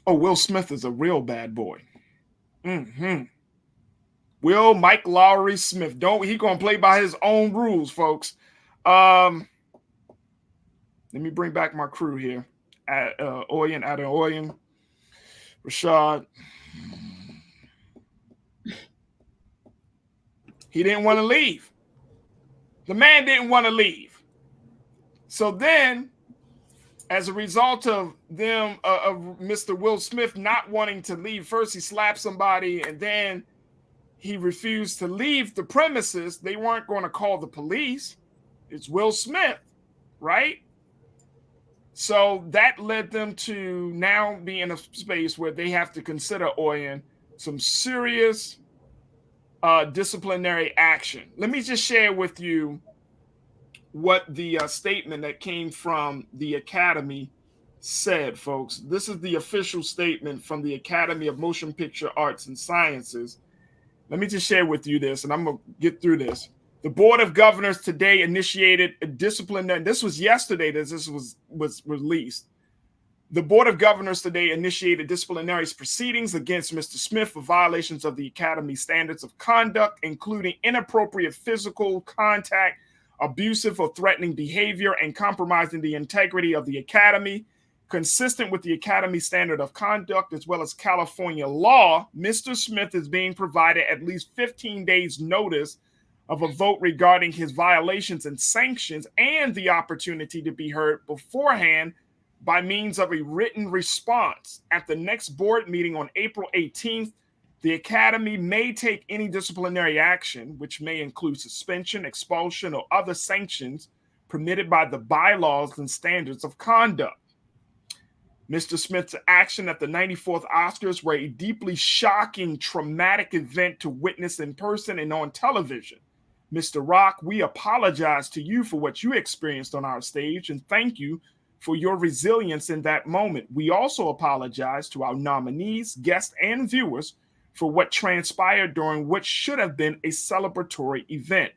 Oh, Will Smith is a real bad boy. Will Mike Lowry Smith. He gonna play by his own rules, folks. Let me bring back my crew here. Oyen, Adeoyen, Rashad. He didn't want to leave. The man didn't want to leave. So then, as a result of them, of Mr. Will Smith not wanting to leave, first he slapped somebody and then he refused to leave the premises. They weren't going to call the police. It's Will Smith, right? So that led them to now be in a space where they have to consider, Oyen, some serious disciplinary action. Let me just share with you what the statement that came from the Academy said, folks. This is the official statement from the Academy of Motion Picture Arts and Sciences. Let me just share with you this, and I'm going to get through this. The Board of Governors today initiated a disciplinary, this was yesterday that this was released. The Board of Governors today initiated disciplinary proceedings against Mr. Smith for violations of the Academy standards of conduct, including inappropriate physical contact abusive or threatening behavior, and compromising the integrity of the academy. Consistent with the academy standard of conduct as well as California law, Mr. Smith is being provided at least 15 days notice of a vote regarding his violations and sanctions, and the opportunity to be heard beforehand by means of a written response. At the next board meeting on April 18th, the academy may take any disciplinary action, which may include suspension, expulsion, or other sanctions permitted by the bylaws and standards of conduct. Mr. Smith's action at the 94th Oscars were a deeply shocking, traumatic event to witness in person and on television. Mr. Rock, we apologize to you for what you experienced on our stage, and thank you for your resilience in that moment. We also apologize to our nominees, guests, and viewers for what transpired during what should have been a celebratory event.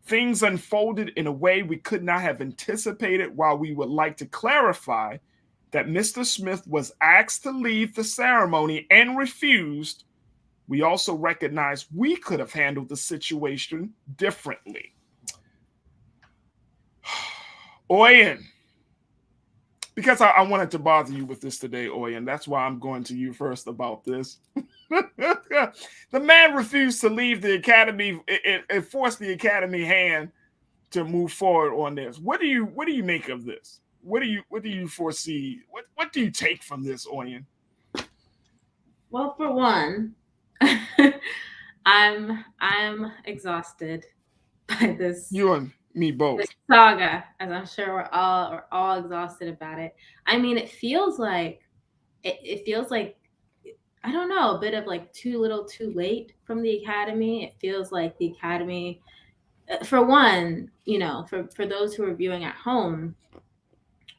Things unfolded in a way we could not have anticipated. While we would like to clarify that Mr. Smith was asked to leave the ceremony and refused, we also recognize we could have handled the situation differently. Oyen, because I wanted to bother you with this today, Oyen, that's why I'm going to you first about this. The man refused to leave the academy. It forced the academy hand to move forward on this. What do you make of this? What do you foresee? What do you take from this, Oyen? Well, for one, I'm exhausted by this. You and me both. This saga, as I'm sure we're all exhausted about it. I mean, it feels like I don't know, a bit of like too little, too late from the academy. It feels like the academy, for one, for those who are viewing at home,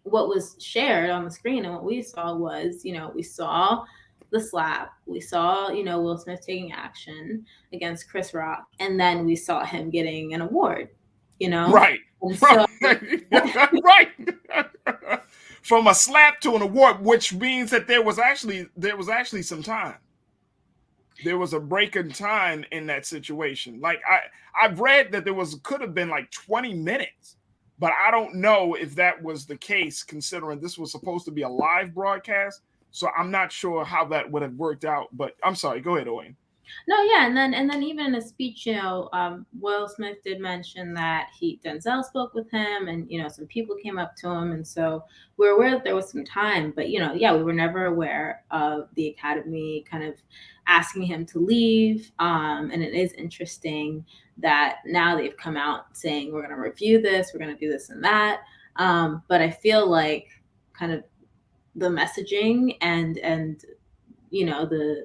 what was shared on the screen and what we saw was, we saw the slap. We saw, Will Smith taking action against Chris Rock, and then we saw him getting an award, Right. So, right. From a slap to an award, which means that there was actually some time. There was a break in time in that situation. Like I've read that could have been like 20 minutes, but I don't know if that was the case, considering this was supposed to be a live broadcast. So I'm not sure how that would have worked out, but I'm sorry. Go ahead, Owen. No, yeah, and then even in a speech, Will Smith did mention that Denzel spoke with him, and some people came up to him, and so we're aware that there was some time, but we were never aware of the academy kind of asking him to leave, and it is interesting that now they've come out saying we're going to review this, we're going to do this and that, but I feel like kind of the messaging and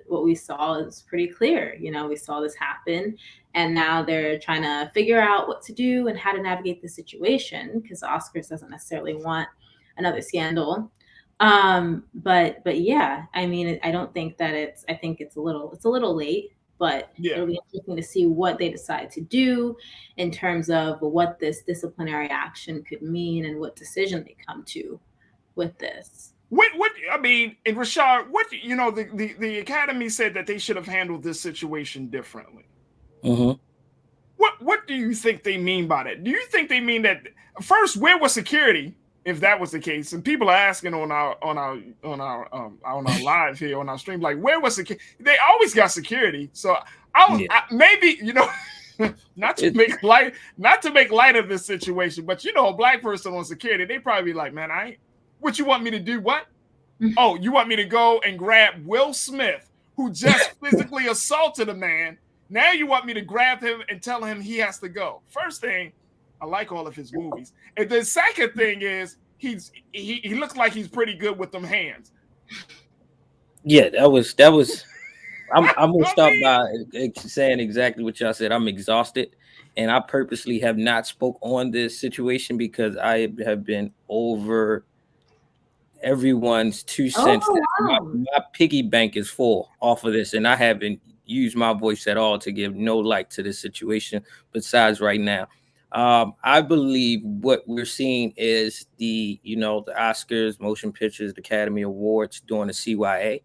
what we saw is pretty clear. We saw this happen, and now they're trying to figure out what to do and how to navigate the situation, because the Oscars doesn't necessarily want another scandal. But yeah, I mean, I don't think that I think it's a little late, but it'll be interesting to see what they decide to do in terms of what this disciplinary action could mean and what decision they come to with this. What I mean, and Rashad, the academy said that they should have handled this situation differently. Mm-hmm. What do you think they mean by that? Do you think they mean that first, where was security if that was the case? And people are asking on our live here on our stream, like, where was security? They always got security. So maybe not to make light of this situation, but a black person on security, they probably be like, man, what you want me to do? What? Oh, you want me to go and grab Will Smith, who just physically assaulted a man? Now you want me to grab him and tell him he has to go? First thing, I like all of his movies. And the second thing is he looks like he's pretty good with them hands. Yeah, that was. I'm gonna start by saying exactly what y'all said. I'm exhausted, and I purposely have not spoke on this situation because I have been over everyone's 2 cents. Oh, wow. My piggy bank is full off of this, and I haven't used my voice at all to give no light to this situation besides right now. I believe what we're seeing is the Oscars, Motion Pictures, the Academy Awards doing the CYA,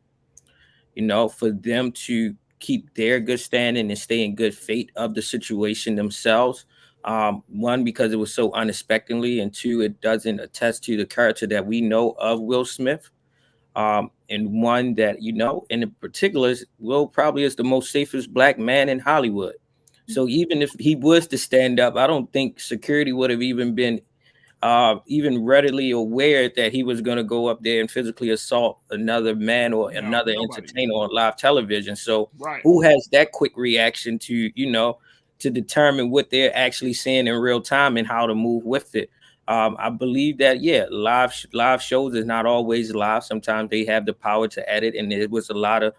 for them to keep their good standing and stay in good faith of the situation themselves. One, because it was so unexpectedly, and two, it doesn't attest to the character that we know of Will Smith. And one that, you know, and in particular, Will probably is the most safest black man in Hollywood. So even if he was to stand up, I don't think security would have even been even readily aware that he was going to go up there and physically assault another man or another entertainer on live television. So who has that quick reaction to, you know, to determine what they're actually seeing in real time and how to move with it? I believe that, yeah, live shows is not always live. Sometimes they have the power to edit, and there was a lot of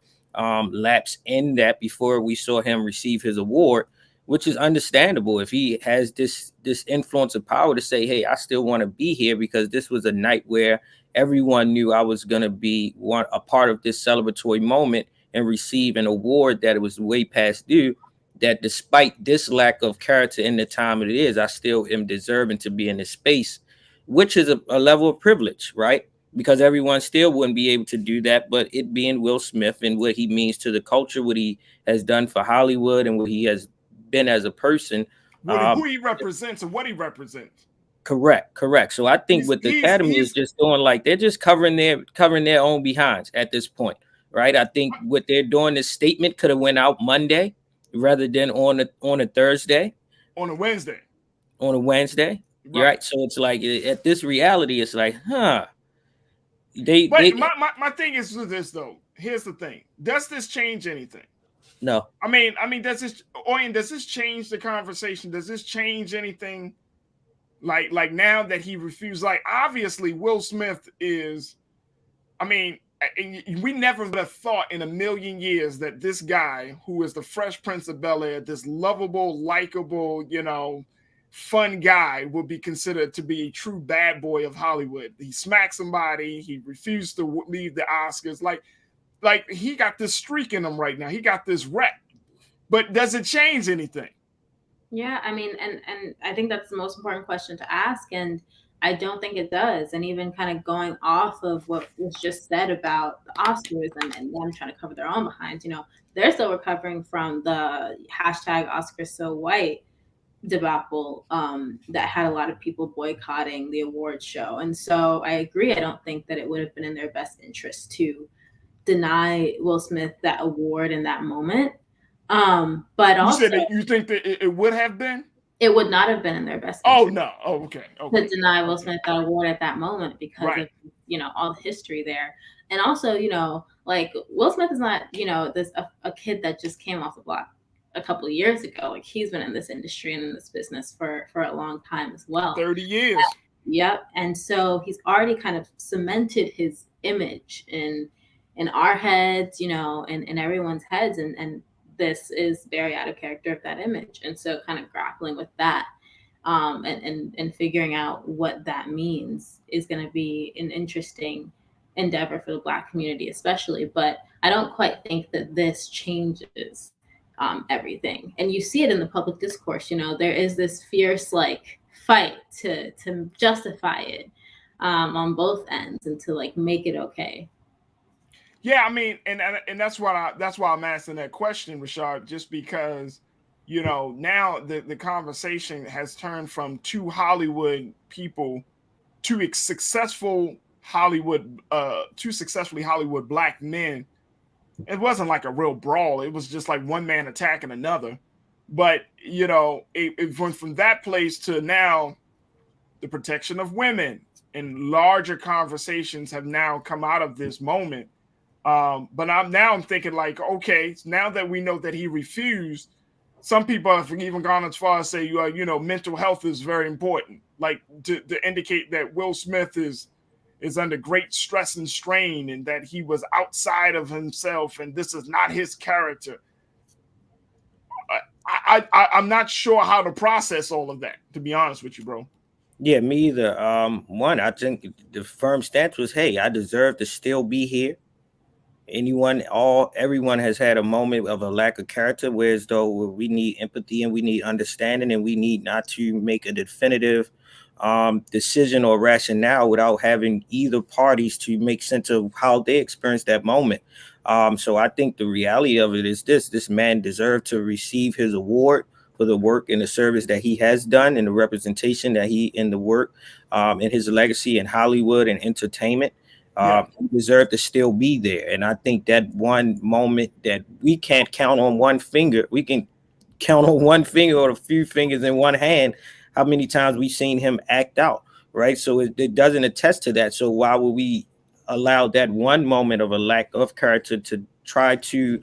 lapse in that before we saw him receive his award, which is understandable if he has this influence of power to say, hey, I still want to be here because this was a night where everyone knew I was going to be a part of this celebratory moment and receive an award that it was way past due. That despite this lack of character in the time it is, I still am deserving to be in this space, which is a level of privilege, right? Because everyone still wouldn't be able to do that, but it being Will Smith and what he means to the culture, what he has done for Hollywood and what he has been as a person. Who he represents and what he represents. Correct. So I think what the Academy is just doing, like they're just covering their own behinds at this point, right? I think what they're doing, this statement could have went out Monday rather than on a Thursday, on a Wednesday, right? Right. So it's like at this reality, it's like, my thing is with this though. Here's the thing: does this change anything? No. I mean, does this change the conversation? Does this change anything? Like now that he refused, like obviously Will Smith is, we never would have thought in a million years that this guy who is the Fresh Prince of Bel-Air, this lovable, likable, you know, fun guy would be considered to be a true bad boy of Hollywood. He smacked somebody. He refused to leave the Oscars. Like he got this streak in him right now. He got this rep. But does it change anything? Yeah, I mean, and I think that's the most important question to ask. And I don't think it does. And even kind of going off of what was just said about the Oscars and them trying to cover their own behinds, you know, they're still recovering from the hashtag Oscars So White debacle that had a lot of people boycotting the awards show. And so I agree. I don't think that it would have been in their best interest to deny Will Smith that award in that moment. But also, you think that it would have been? It would not have been in their best interest. Oh no! Oh, okay. To deny Will Smith that award at that moment because of, you know, all the history there, and also, you know, like Will Smith is not, you know, a kid that just came off the block a couple of years ago. Like he's been in this industry and in this business for a long time as well. 30 years. Yep. And so he's already kind of cemented his image in our heads, you know, and in everyone's heads, and this is very out of character of that image. And so kind of grappling with that and figuring out what that means is going to be an interesting endeavor for the Black community, especially. But I don't quite think that this changes everything. And you see it in the public discourse, you know, there is this fierce like fight to justify it on both ends and to like make it okay. Yeah, I mean, and that's why I'm asking that question, Rashad, just because, you know, now the conversation has turned from two Hollywood people to successfully Hollywood Black men. It wasn't like a real brawl. It was just like one man attacking another. But, you know, it went from that place to now the protection of women, and larger conversations have now come out of this moment. But I'm thinking like, okay, now that we know that he refused, some people have even gone as far as say, you know, mental health is very important, like to indicate that Will Smith is under great stress and strain and that he was outside of himself and this is not his character. I'm not sure how to process all of that, to be honest with you, bro. Yeah, me either. One, I think the firm stance was, hey, I deserve to still be here. Everyone has had a moment of a lack of character, whereas though we need empathy and we need understanding and we need not to make a definitive decision or rationale without having either parties to make sense of how they experienced that moment. So I think the reality of it is this man deserved to receive his award for the work and the service that he has done and the representation that he in the work and his legacy in Hollywood and entertainment. He deserved to still be there. And I think that one moment that we can't count on one finger, we can count on one finger or a few fingers in one hand, how many times we've seen him act out, right? So it doesn't attest to that. So why would we allow that one moment of a lack of character to try to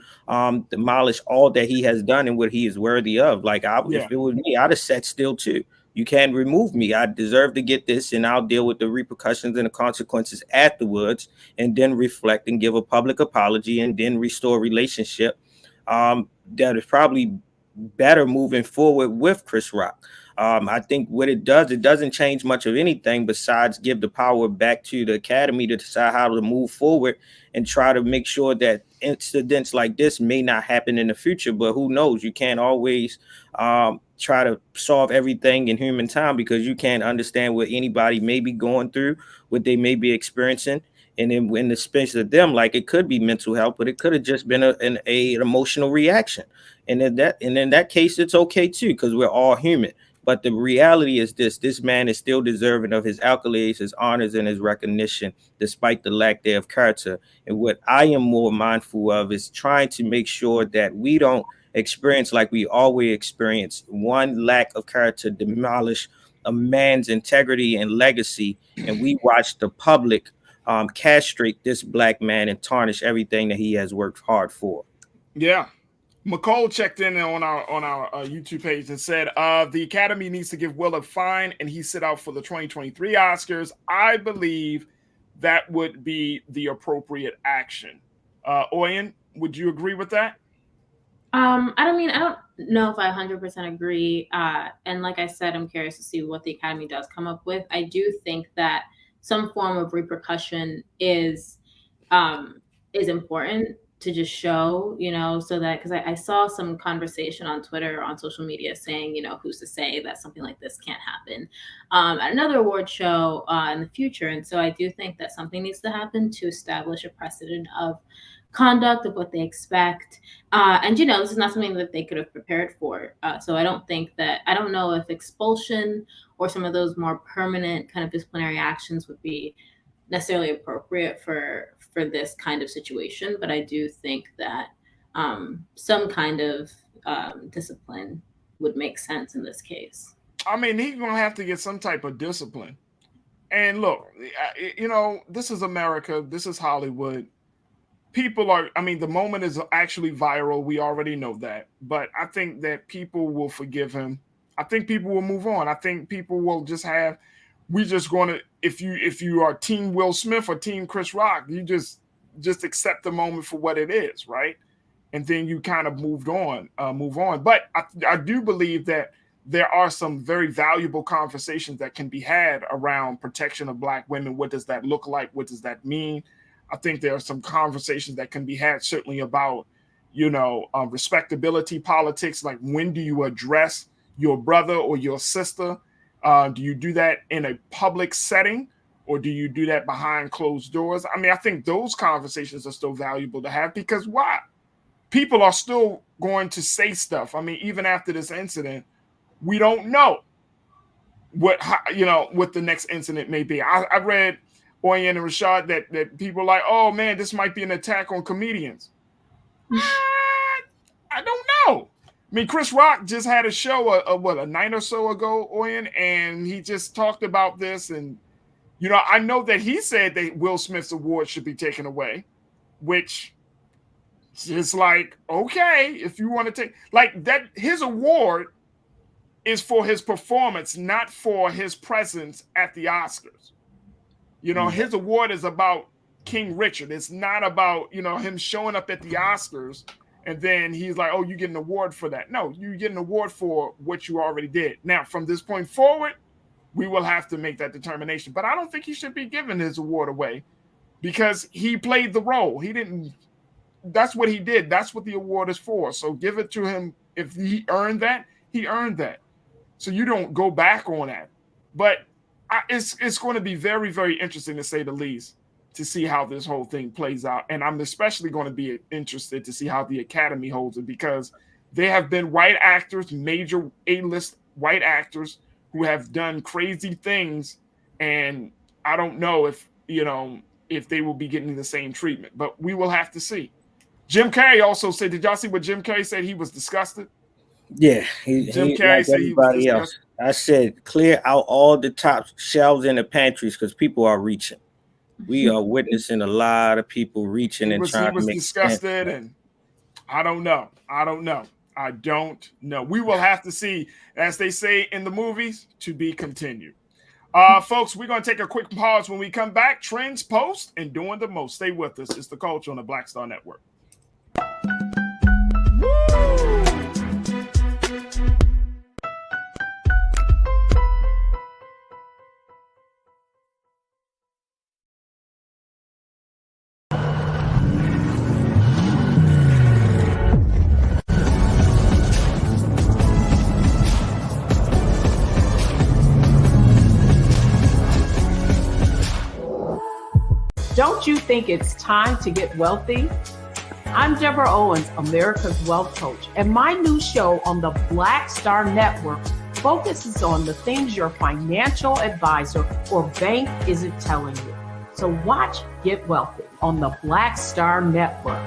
demolish all that he has done and what he is worthy of? Like, if it was me, I'd have sat still too. You can't remove me. I deserve to get this, and I'll deal with the repercussions and the consequences afterwards, and then reflect and give a public apology, and then restore a relationship that is probably better moving forward with Chris Rock. I think what it doesn't change much of anything besides give the power back to the Academy to decide how to move forward and try to make sure that incidents like this may not happen in the future. But who knows? You can't always try to solve everything in human time, because you can't understand what anybody may be going through, what they may be experiencing. And then in the space of them, like, it could be mental health, but it could have just been an emotional reaction. And in that case, it's okay too, because we're all human. But the reality is this man is still deserving of his accolades, his honors, and his recognition, despite the lack thereof character. And what I am more mindful of is trying to make sure that we don't experience, like we always experience, one lack of character demolish a man's integrity and legacy. And we watch the public castrate this black man and tarnish everything that he has worked hard for. Yeah. McCole checked in on our YouTube page and said, the Academy needs to give Will a fine and he sit out for the 2023 Oscars. I believe that would be the appropriate action. Oyen, would you agree with that? I don't know if I 100% agree. And like I said, I'm curious to see what the Academy does come up with. I do think that some form of repercussion is important to just show, so that, because I saw some conversation on Twitter, on social media saying, who's to say that something like this can't happen at another award show in the future. And so I do think that something needs to happen to establish a precedent of conduct, of what they expect. And, this is not something that they could have prepared for. So I don't know if expulsion or some of those more permanent kind of disciplinary actions would be necessarily appropriate for this kind of situation, but I do think that some kind of discipline would make sense in this case. I mean, he's going to have to get some type of discipline. And look, this is America. This is Hollywood. The moment is actually viral. We already know that. But I think that people will forgive him. I think people will move on. I think people will just have, if you are Team Will Smith or Team Chris Rock, you just accept the moment for what it is, right? And then you kind of move on. But I do believe that there are some very valuable conversations that can be had around protection of Black women. What does that look like? What does that mean? I think there are some conversations that can be had certainly about, respectability politics. Like, when do you address your brother or your sister? Do you do that in a public setting, or do you do that behind closed doors? I mean, I think those conversations are still valuable to have, because why? People are still going to say stuff. I mean, even after this incident, we don't know what the next incident may be. I read Oyen and Rashad that people are like, oh man, this might be an attack on comedians. I don't know. I mean, Chris Rock just had a show a night or so ago, Oyen, and he just talked about this. And, I know that he said that Will Smith's award should be taken away, which is like, okay, if you want to take, like, that, his award is for his performance, not for his presence at the Oscars. His award is about King Richard. It's not about, him showing up at the Oscars and then he's like, oh, you get an award for that. No, you get an award for what you already did. Now, from this point forward, we will have to make that determination. But I don't think he should be giving his award away, because he played the role. That's what he did. That's what the award is for. So give it to him. If he earned that, he earned that. So you don't go back on that. But it's going to be very, very interesting, to say the least, to see how this whole thing plays out. And I'm especially going to be interested to see how the Academy holds it, because There have been white actors, major A-list white actors, who have done crazy things, and I don't know if they will be getting the same treatment, but we will have to see. Jim Carrey also said, did y'all see what Jim Carrey said? He was disgusted. Yeah, Jim Carrey like said he was everybody else. I said, clear out all the top shelves in the pantries because people are reaching. We are witnessing a lot of people reaching and trying to make. He was disgusted, and I don't know. I don't know. We will have to see, as they say in the movies, to be continued. Folks, we're going to take a quick pause. When we come back, trends, post, and doing the most. Stay with us. It's The Culture on the Black Star Network. Don't you think it's time to get wealthy? I'm Deborah Owens, America's Wealth Coach, and my new show on the Black Star Network focuses on the things your financial advisor or bank isn't telling you. So watch Get Wealthy on the Black Star Network.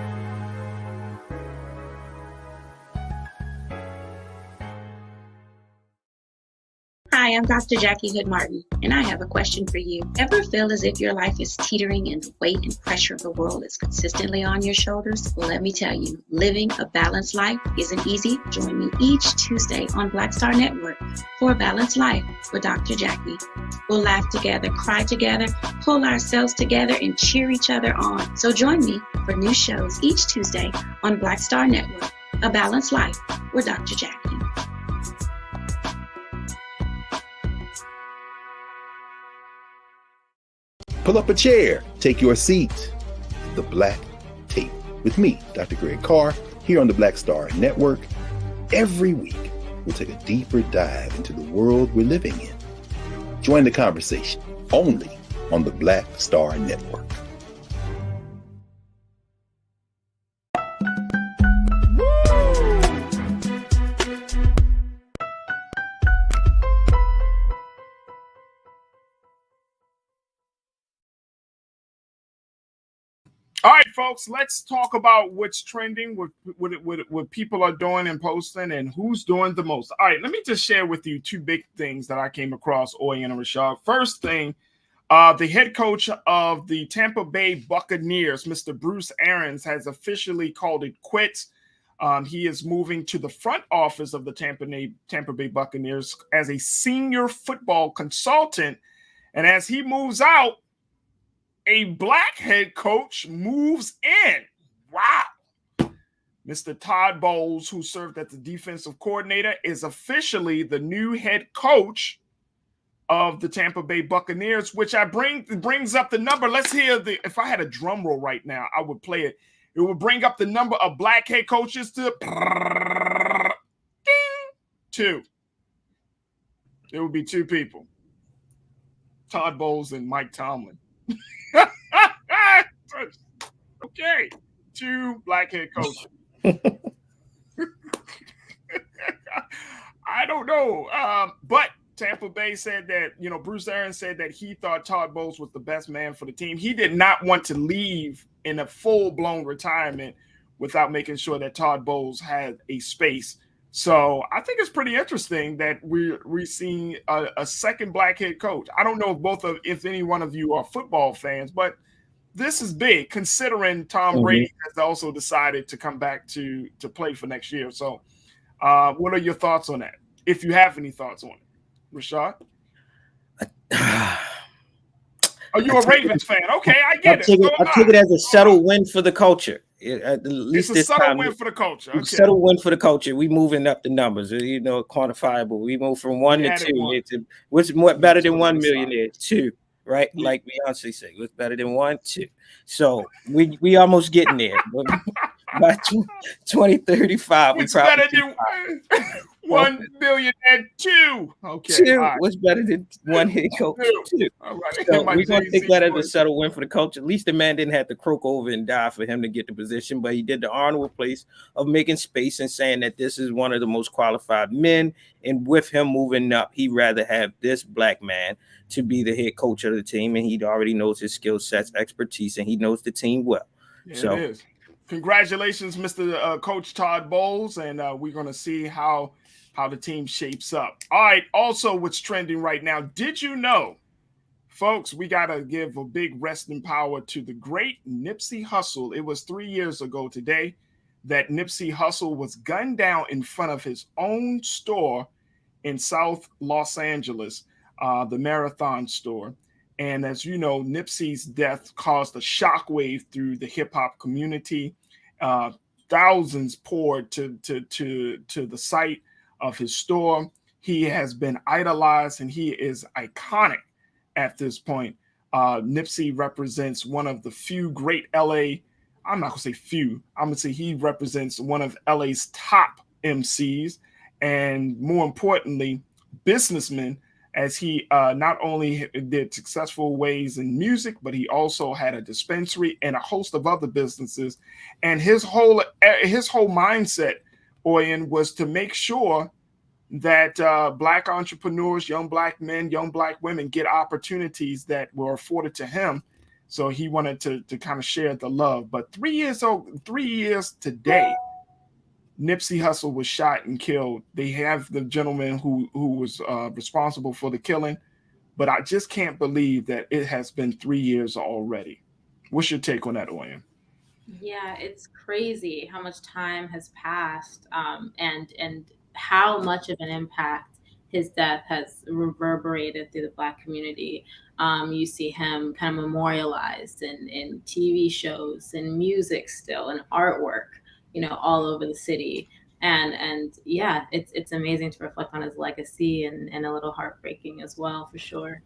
Hi, I'm Dr. Jackie Hood Martin, and I have a question for you. Ever feel as if your life is teetering and the weight and pressure of the world is consistently on your shoulders? Well, let me tell you, living a balanced life isn't easy. Join me each Tuesday on Black Star Network for A Balanced Life with Dr. Jackie. We'll laugh together, cry together, pull ourselves together, and cheer each other on. So join me for new shows each Tuesday on Black Star Network, A Balanced Life with Dr. Jackie. Pull up a chair, take your seat. The Black Tape with me, Dr. Greg Carr, here on the Black Star Network. Every week, we'll take a deeper dive into the world we're living in. Join the conversation only on the Black Star Network. All right, folks, let's talk about what's trending, what people are doing and posting, and who's doing the most. All right, let me just share with you two big things that I came across, Oyen and Rashad. First thing, the head coach of the Tampa Bay Buccaneers, Mr. Bruce Arians, has officially called it quits. He is moving to the front office of the Tampa Bay Buccaneers as a senior football consultant. And as he moves out, a black head coach moves in. Wow. Mr. Todd Bowles, who served as the defensive coordinator, is officially the new head coach of the Tampa Bay Buccaneers, which brings up the number. Let's hear if I had a drum roll right now, I would play it. It would bring up the number of black head coaches to ding, 2. It would be 2 people. Todd Bowles and Mike Tomlin. Okay, 2 black head coaches. I don't know, but Tampa Bay said that, Bruce Arians said that he thought Todd Bowles was the best man for the team. He did not want to leave in a full-blown retirement without making sure that Todd Bowles had a space. So I think it's pretty interesting that we're seeing a second black head coach. I don't know if any one of you are football fans, but this is big considering Tom Brady has also decided to come back to play for next year. So what are your thoughts on that? If you have any thoughts on it, Rashad? Are you a Ravens fan? Okay, I get it. I take it as a subtle win for the culture. At least it's a subtle win for the culture. Okay. Subtle win for the culture. We moving up the numbers, quantifiable. We move from 1 to 2. What's more better than 1 millionaire? 2, right? Yeah. Like Beyonce said, what's better than 1? 2. So we almost getting there. By 2035, what's better than 1 billion and 2. Okay. 2 right. was better than 1 head coach. 2. All right. So we're going to take that as a settled win for the coach. At least the man didn't have to croak over and die for him to get the position, but he did the honorable place of making space and saying that this is one of the most qualified men. And with him moving up, he'd rather have this black man to be the head coach of the team. And he already knows his skill sets, expertise, and he knows the team well. Yeah, so it is. Congratulations, Mr. Coach Todd Bowles. And we're going to see how the team shapes up. All right. Also, what's trending right now. Did you know, folks, we got to give a big rest in power to the great Nipsey Hussle. It was 3 years ago today that Nipsey Hussle was gunned down in front of his own store in South Los Angeles, the Marathon store. And as you know, Nipsey's death caused a shockwave through the hip hop community. Thousands poured to the site of his store. He has been idolized and he is iconic at this point. Nipsey represents one of the few great LA, I'm not gonna say few, I'm gonna say he represents one of LA's top MCs and more importantly, businessmen, as he not only did successful ways in music, but he also had a dispensary and a host of other businesses. And his whole mindset, Oyen, was to make sure that black entrepreneurs, young black men, young black women get opportunities that were afforded to him. So he wanted to kind of share the love. But 3 years today, Nipsey Hussle was shot and killed. They have the gentleman who was responsible for the killing, but I just can't believe that it has been 3 years already. What's your take on that, Oyen? Yeah, it's crazy how much time has passed, and how much of an impact his death has reverberated through the Black community. You see him kind of memorialized in TV shows and music still and artwork, all over the city. And yeah, it's amazing to reflect on his legacy and a little heartbreaking as well, for sure.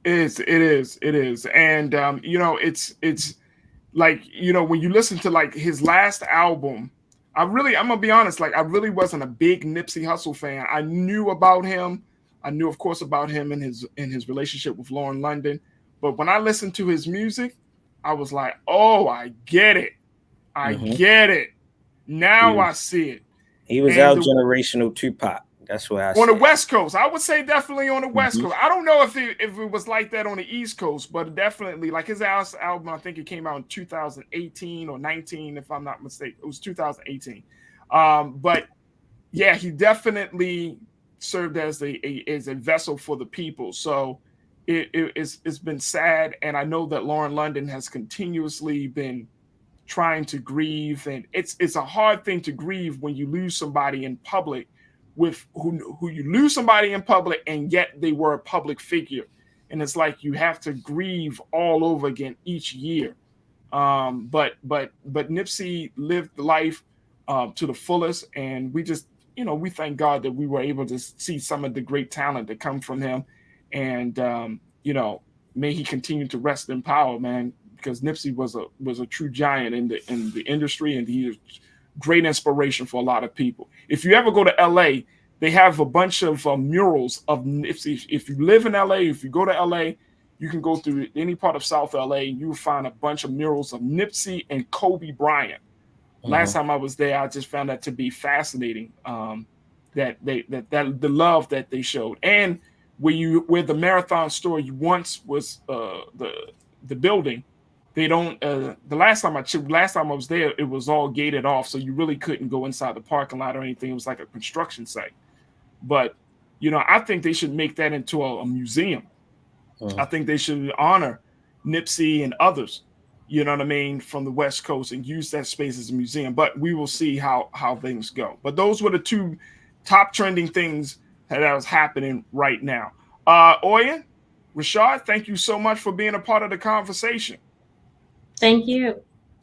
It is. And, it's like, when you listen to like his last album, I'm gonna be honest, like I really wasn't a big Nipsey Hussle fan. I knew about him. I knew, of course, about him and his relationship with Lauren London. But when I listened to his music, I was like, oh, I get it. I get it. Now I see it. He was our generational Tupac. That's what I on the West Coast. I would say definitely on the West Coast. I don't know if it was like that on the East Coast, but definitely like his album, I think it came out in 2018 or 19, if I'm not mistaken. It was 2018. But yeah, he definitely served as a vessel for the people. So it's been sad, and I know that Lauren London has continuously been trying to grieve, and it's a hard thing to grieve when you lose somebody in public, with who you lose somebody in public, and yet they were a public figure, and it's like you have to grieve all over again each year. But Nipsey lived life to the fullest, and we just we thank God that we were able to see some of the great talent that come from him, and may he continue to rest in power, man. Because Nipsey was a true giant in the industry, and he is great inspiration for a lot of people. If you ever go to LA, they have a bunch of murals of Nipsey. If you live in LA, if you go to LA, you can go through any part of South LA, and you will find a bunch of murals of Nipsey and Kobe Bryant. Last time I was there, I just found that to be fascinating. That the love that they showed, and where the Marathon store once was the building. They don't. The last time I was there, it was all gated off, so you really couldn't go inside the parking lot or anything. It was like a construction site. But I think they should make that into a museum. I think they should honor Nipsey and others, from the West Coast, and use that space as a museum. But we will see how things go. But those were the two top trending things that was happening right now. Oyen, Rashad, thank you so much for being a part of the conversation. Thank you.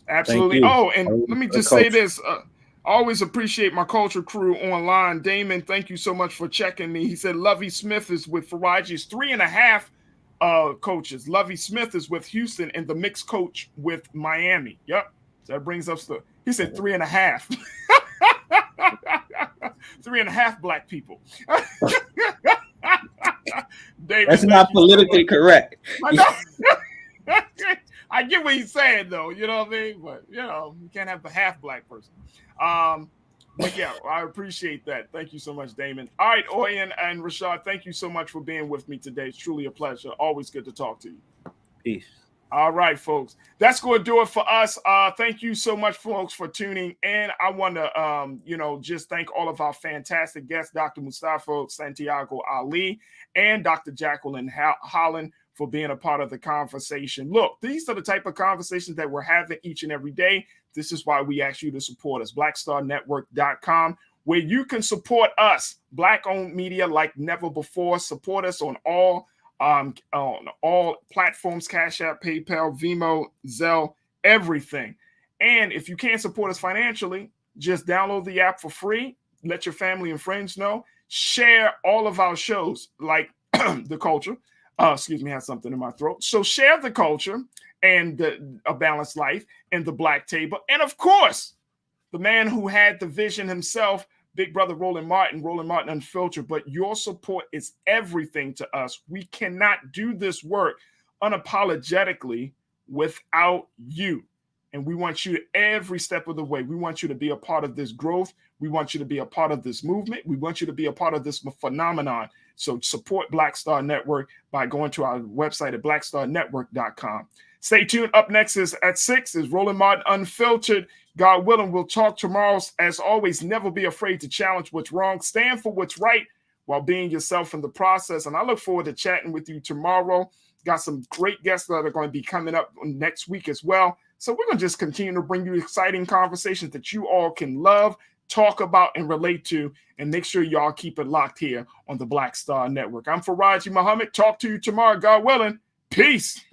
Absolutely. Thank you. Oh, and let me just say this. I always appreciate my culture crew online. Damon, thank you so much for checking me. He said Lovey Smith is with Farajii's 3.5 coaches. Lovey Smith is with Houston, and the mixed coach with Miami. Yep. So that brings us to, he said 3.5. 3.5 black people. David, that's not politically correct. I know. I get what he's saying, though. You know what I mean? But, you know, you can't have a half black person. But yeah, I appreciate that. Thank you so much, Damon. All right, Oyen and Rashad, thank you so much for being with me today. It's truly a pleasure. Always good to talk to you. Peace. All right, folks. That's going to do it for us. Thank you so much, folks, for tuning in. I want to, just thank all of our fantastic guests, Dr. Mustafa Santiago Ali and Dr. Jacqueline Holland, for being a part of the conversation. Look, these are the type of conversations that we're having each and every day. This is why we ask you to support us, blackstarnetwork.com, where you can support us, Black-owned media like never before. Support us on all platforms, Cash App, PayPal, Venmo, Zelle, everything. And if you can't support us financially, just download the app for free. Let your family and friends know. Share all of our shows like The Culture. Excuse me, I had something in my throat. So share The Culture and A Balanced Life and The Black Table. And of course, the man who had the vision himself, Big Brother Roland Martin Unfiltered. But your support is everything to us. We cannot do this work unapologetically without you. And we want you every step of the way. We want you to be a part of this growth. We want you to be a part of this movement. We want you to be a part of this phenomenon. So support Black Star Network by going to our website at blackstarnetwork.com. Stay tuned. Up next is at 6 is Roland Martin Unfiltered. God willing, we'll talk tomorrow. As always, never be afraid to challenge what's wrong. Stand for what's right while being yourself in the process. And I look forward to chatting with you tomorrow. Got some great guests that are going to be coming up next week as well. So we're going to just continue to bring you exciting conversations that you all can love, talk about, and relate to, and make sure y'all keep it locked here on the Black Star Network. I'm Farajii Muhammad. Talk to you tomorrow, God willing. Peace.